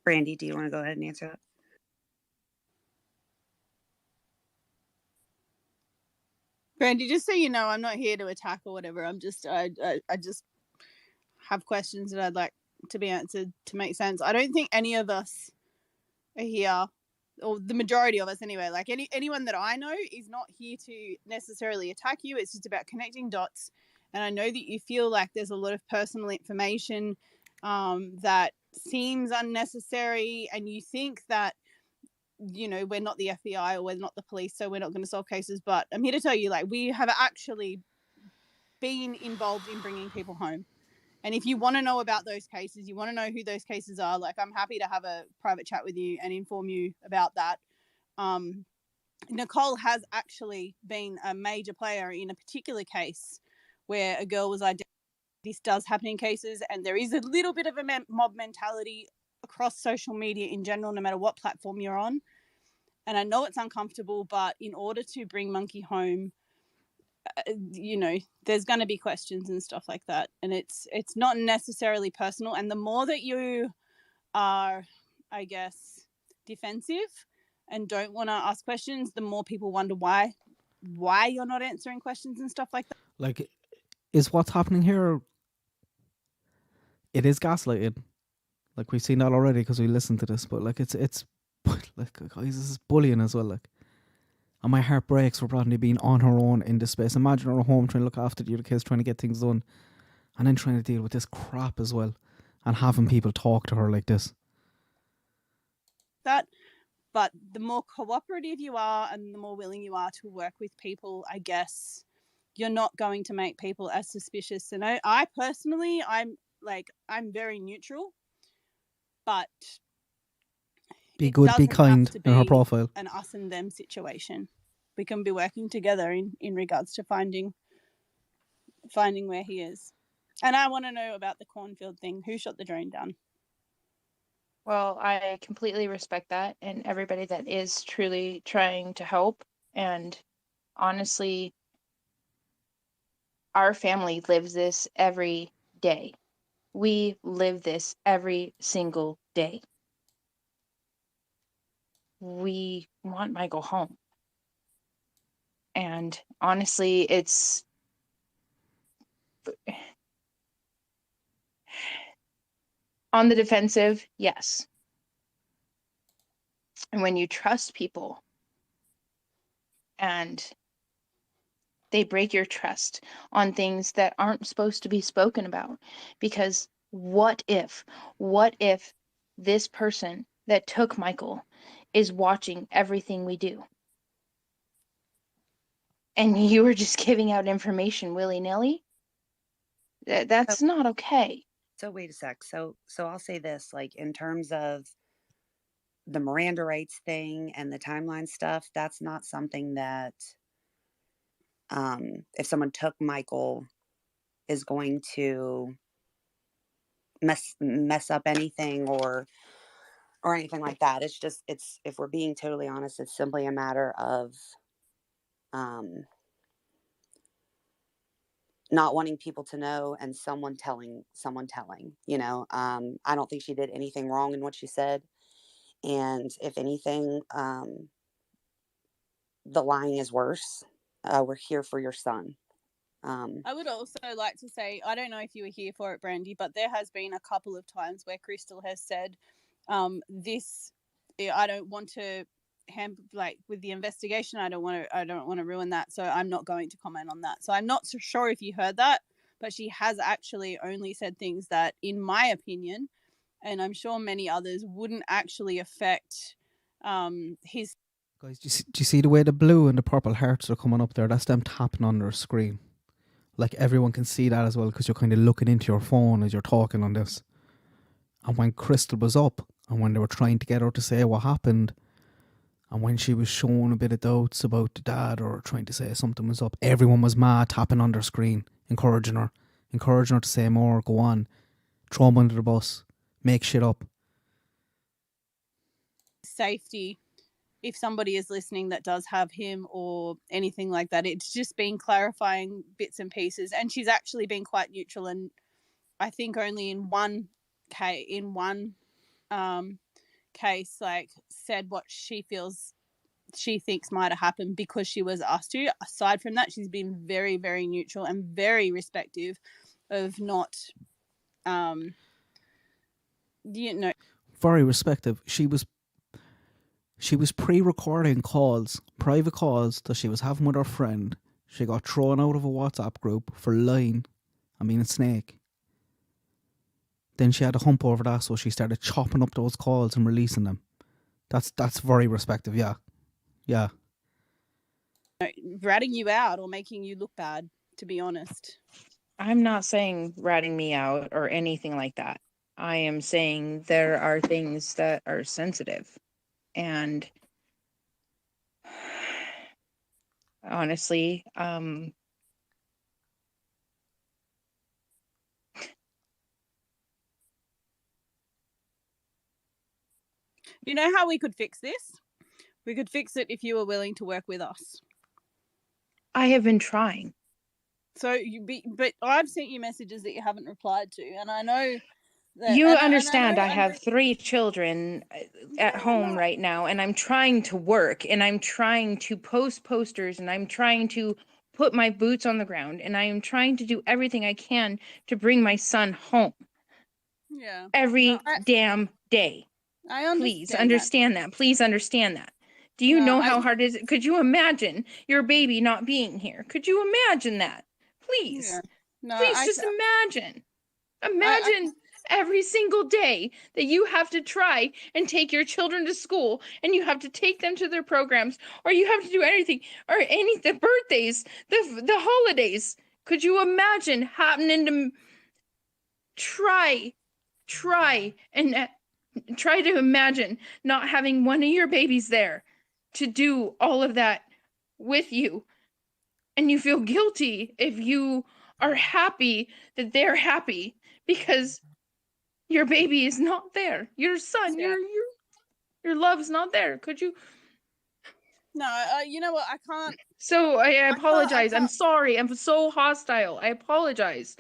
Brandi, do you want to go ahead and answer that? Brandi, just so you know, I'm not here to attack or whatever. I just have questions that I'd like to be answered to make sense. I don't think any of us are here, or the majority of us anyway. Like anyone that I know is not here to necessarily attack you. It's just about connecting dots. And I know that you feel like there's a lot of personal information that seems unnecessary, and you think that, you know, we're not the FBI or we're not the police, so we're not going to solve cases. But I'm here to tell you, like, we have actually been involved in bringing people home. And if you want to know about those cases, you want to know who those cases are, like, I'm happy to have a private chat with you and inform you about that. Nicole has actually been a major player in a particular case where a girl was identified. This does happen in cases, and there is a little bit of a mob mentality across social media in general, no matter what platform you're on. And I know it's uncomfortable, but in order to bring Monkey home, there's going to be questions and stuff like that. And it's not necessarily personal. And the more that you are, I guess, defensive and don't want to ask questions, the more people wonder why you're not answering questions and stuff like that. Like, is what's happening here, it is gaslighting. Like, we've seen that already because we listened to this, but like it's like, guys, this is bullying as well. Like, and my heart breaks for Brandi being on her own in this space. Imagine her at home trying to look after the other kids, trying to get things done, and then trying to deal with this crap as well, and having people talk to her like this. But the more cooperative you are and the more willing you are to work with people, I guess you're not going to make people as suspicious. And I personally, I'm very neutral, but be good, be kind in her profile. An us and them situation. We can be working together in regards to finding where he is. And I want to know about the cornfield thing. Who shot the drone down? Well, I completely respect that, and everybody that is truly trying to help. And honestly, our family lives this every day. We live this every single day. We want Michael home. And honestly, it's on the defensive, yes. And when you trust people and they break your trust on things that aren't supposed to be spoken about, because what if this person that took Michael is watching everything we do? And you were just giving out information willy-nilly? That's not okay. So wait a sec. So I'll say this, like, in terms of the Miranda rights thing and the timeline stuff, that's not something that if someone took Michael is going to mess up anything or anything like that. It's just, if we're being totally honest, it's simply a matter of not wanting people to know and someone telling, I don't think she did anything wrong in what she said. And if anything, the lying is worse. We're here for your son. I would also like to say, I don't know if you were here for it, Brandi, but there has been a couple of times where Crystal has said, I don't want to with the investigation, I don't want to ruin that, so I'm not going to comment on that. So I'm not so sure if you heard that, but she has actually only said things that, in my opinion, and I'm sure many others, wouldn't actually affect his. Guys, do you see the way the blue and the purple hearts are coming up there? That's them tapping on their screen. Like, everyone can see that as well, because you're kind of looking into your phone as you're talking on this. And when Crystal was up, and when they were trying to get her to say what happened, and when she was showing a bit of doubts about the dad or trying to say something was up, everyone was mad, tapping on their screen, encouraging her to say more, go on, throw him under the bus, make shit up. Safety, if somebody is listening that does have him or anything like that, it's just been clarifying bits and pieces. And she's actually been quite neutral, and I think only in one case, like, said what she thinks might have happened because she was asked to. Aside from that, she's been very, very neutral and very respective of not very respective. She was pre-recording calls, private calls that she was having with her friend. She got thrown out of a WhatsApp group for lying and being a snake. Then she had a hump over that, so she started chopping up those calls and releasing them. That's very respective, yeah. Yeah. Ratting you out or making you look bad, to be honest. I'm not saying ratting me out or anything like that. I am saying there are things that are sensitive. And honestly, You know how we could fix this? We could fix it if you were willing to work with us. I have been trying. So but I've sent you messages that you haven't replied to, and I know that You and understand I I have 3 children at home right now, and I'm trying to work, and I'm trying to post posters, and I'm trying to put my boots on the ground, and I am trying to do everything I can to bring my son home Yeah. every damn day. I understand. Please understand that. Please understand that. Do you know how hard it is? Could you imagine your baby not being here? Could you imagine that? Please. Yeah. No, Please just imagine. Imagine every single day that you have to try and take your children to school, and you have to take them to their programs, or you have to do anything, or the birthdays, the holidays. Could you imagine happening to try to imagine not having one of your babies there to do all of that with you, and you feel guilty if you are happy that they're happy because your baby is not there, your son, your love's not there. Could you? No, you know what, I can't. So I apologize. I'm sorry. I'm so hostile. I apologize.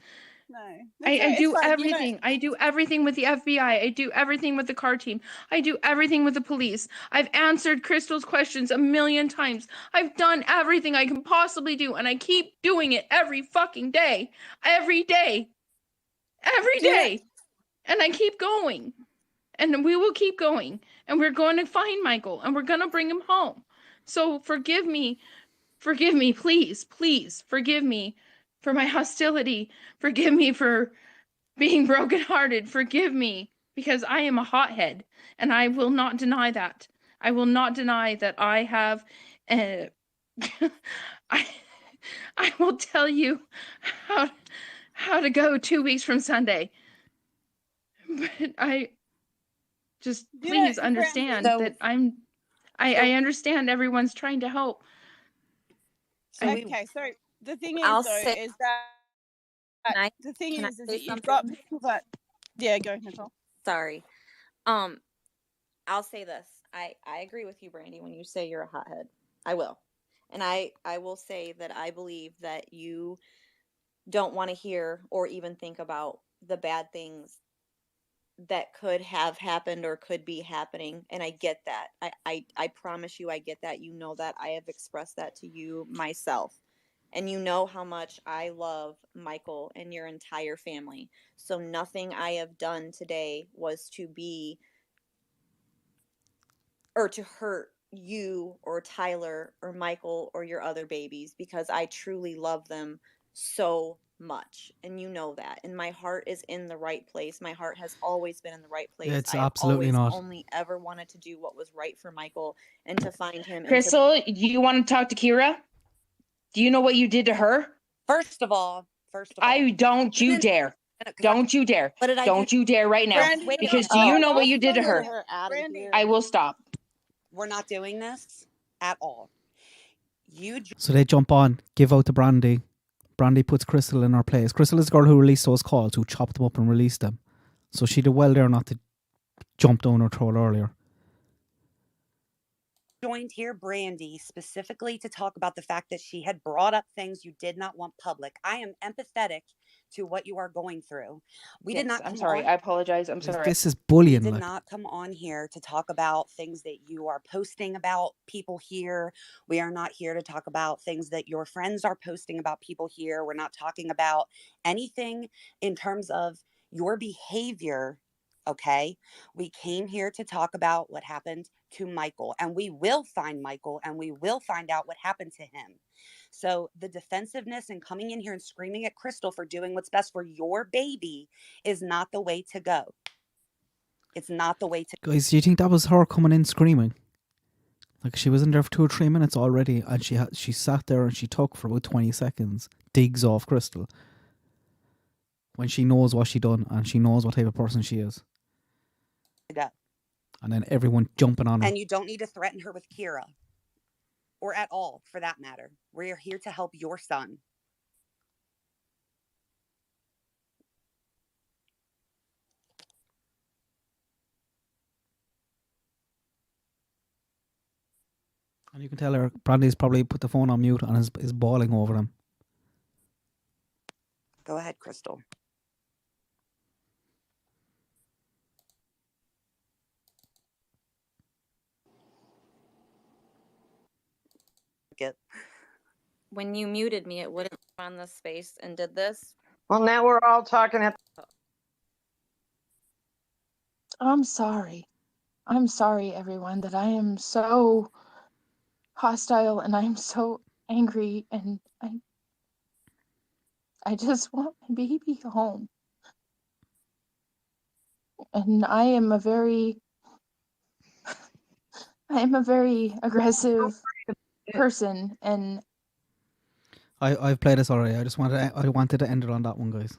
No, I do everything. I do everything with the FBI. I do everything with the car team. I do everything with the police. I've answered Crystal's questions a million times. I've done everything I can possibly do, and I keep doing it every fucking day. Every day. Every day. And I keep going. And we will keep going. And we're going to find Michael, and we're going to bring him home. So forgive me. Forgive me, please. Please forgive me for my hostility. Forgive me for being brokenhearted. Forgive me, because I am a hothead, and I will not deny that. I will not deny that I have I will tell you how to go 2 weeks from Sunday. But I just please understand that I understand everyone's trying to help. Okay, so the thing is, is that the thing is that you've got people that. Yeah, go, Nicole. Sorry. I'll say this. I agree with you, Brandi, when you say you're a hothead. I will. And I will say that I believe that you don't want to hear or even think about the bad things that could have happened or could be happening. And I get that. I promise you I get that. You know that. I have expressed that to you myself. And you know how much I love Michael and your entire family. So nothing I have done today was to be or to hurt you or Tyler or Michael or your other babies, because I truly love them so much. And you know that. And my heart is in the right place. My heart has always been in the right place. It's I absolutely not. only ever wanted to do what was right for Michael and to find him. Crystal, do you want to talk to Kira? Do you know what you did to her? First of all, don't you dare. Don't you dare. What did I Don't you dare right now. Brandi, because do you know what you did to her? Brandi. I will stop. We're not doing this at all. So they jump on, give out to Brandi. Brandi puts Crystal in her place. Crystal is the girl who released those calls, who chopped them up and released them. So she did well there not to jump down her throat earlier. Joined here, Brandi, specifically to talk about the fact that she had brought up things you did not want public. I am empathetic to what you are going through. We did not. I'm sorry. I apologize. I'm sorry. This is bullying. We did not come on here to talk about things that you are posting about people here. We are not here to talk about things that your friends are posting about people here. We're not talking about anything in terms of your behavior. Okay, we came here to talk about what happened to Michael, and we will find Michael, and we will find out what happened to him. So the defensiveness and coming in here and screaming at Crystal for doing what's best for your baby is not the way to go. It's not the way to go. Guys, do you think that was her coming in screaming? Like, she was in there for 2 or 3 minutes already, and she sat there and she took for about 20 seconds, digs off Crystal. when she knows what she done and she knows what type of person she is. Up. And then everyone jumping on her. And you don't need to threaten her with Kira. Or at all, for that matter. We're here to help your son. And you can tell her Brandy's probably put the phone on mute and is bawling over him. Go ahead, Crystal. When you muted me, it wouldn't on this space and did this. Well, now we're all talking at. I'm sorry. I'm sorry, everyone, that I am so hostile and I'm so angry and I just want my baby home. And I am a very aggressive person, and I've played this already. I wanted to end it on that one, guys,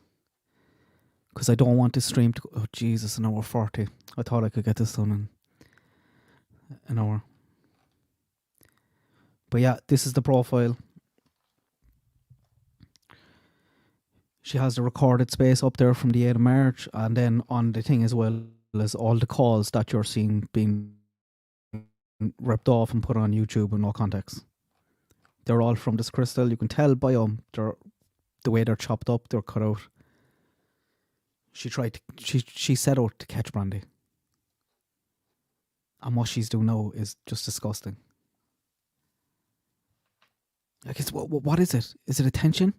because I don't want this stream to. Oh Jesus, an hour 40. I thought I could get this done in an hour. But yeah, this is the profile. She has the recorded space up there from the 8th of March, and then on the thing as well as all the calls that you're seeing being ripped off and put on YouTube in no context. They're all from this crystal. You can tell by them, the way they're chopped up, they're cut out. She set out to catch Brandi. And what she's doing now is just disgusting. Like, what is it? Is it attention?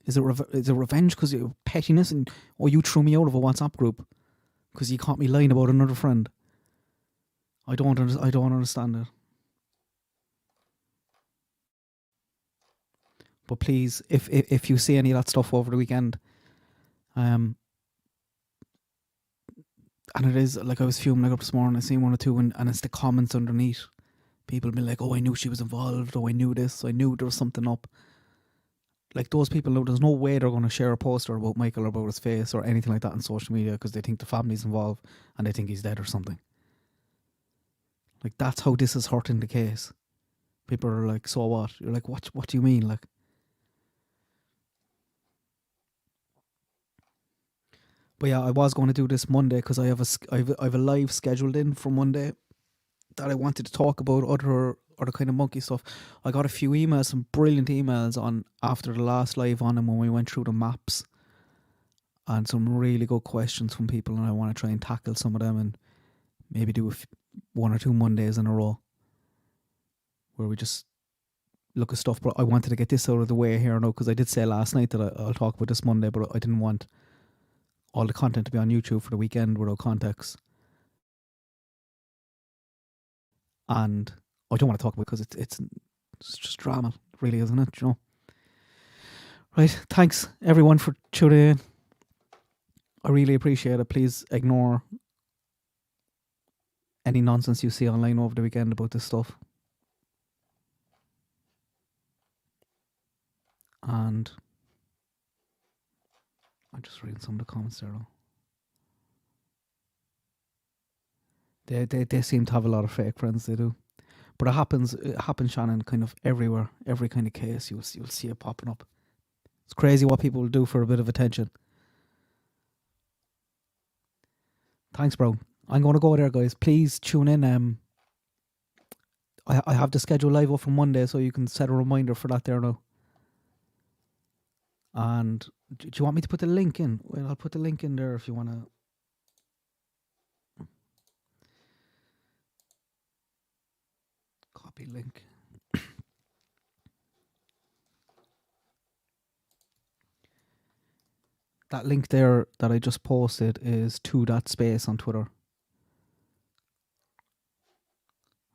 Is it revenge because of pettiness and you threw me out of a WhatsApp group because you caught me lying about another friend? I don't understand it. But please, if you see any of that stuff over the weekend, and it is like I was fuming up this morning. I seen one or two, and it's the comments underneath. People be like, "Oh, I knew she was involved. Oh, I knew this. I knew there was something up." Like, those people know there's no way they're going to share a poster about Michael or about his face or anything like that on social media because they think the family's involved and they think he's dead or something. Like, that's how this is hurting the case. People are like, "So what?" You're like, "What do you mean?" Like, but yeah, I was going to do this Monday because I have a live scheduled in for Monday that I wanted to talk about other kind of monkey stuff. I got a few emails, some brilliant emails on after the last live on him when we went through the maps, and some really good questions from people, and I want to try and tackle some of them and maybe do one or two Mondays in a row where we just look at stuff. But I wanted to get this out of the way here now because I did say last night that I'll talk about this Monday, but I didn't want all the content to be on YouTube for the weekend without context. And I don't want to talk about it because it's just drama, really, isn't it? You know. Right. Thanks everyone for tuning in. I really appreciate it. Please ignore any nonsense you see online over the weekend about this stuff. And I'm just reading some of the comments there though. They seem to have a lot of fake friends, they do. But it happens, Shannon, kind of everywhere. Every kind of case, you'll see it popping up. It's crazy what people will do for a bit of attention. Thanks, bro. I'm going to go there, guys. Please tune in. I have the schedule live up for Monday, so you can set a reminder for that there now. And do you want me to put the link in? Well, I'll put the link in there if you want to. Copy link. That link there that I just posted is to that space on Twitter.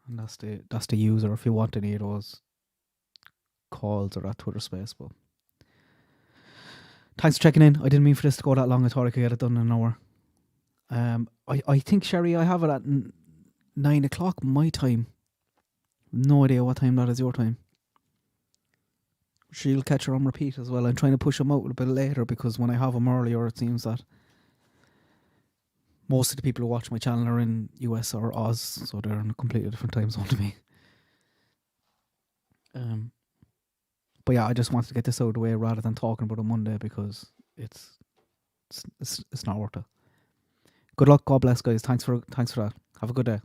And that's the user if you want any of those calls or that Twitter space. But thanks for checking in. I didn't mean for this to go that long. I thought I could get it done in an hour. I think, Sherry, I have it at 9 o'clock my time. No idea what time that is your time. she'll catch her on repeat as well. I'm trying to push them out a bit later because when I have them earlier, it seems that most of the people who watch my channel are in US or Oz, so they're in a completely different time zone to me. But yeah, I just wanted to get this out of the way rather than talking about it Monday because it's not worth it. Good luck, God bless, guys. Thanks for that. Have a good day.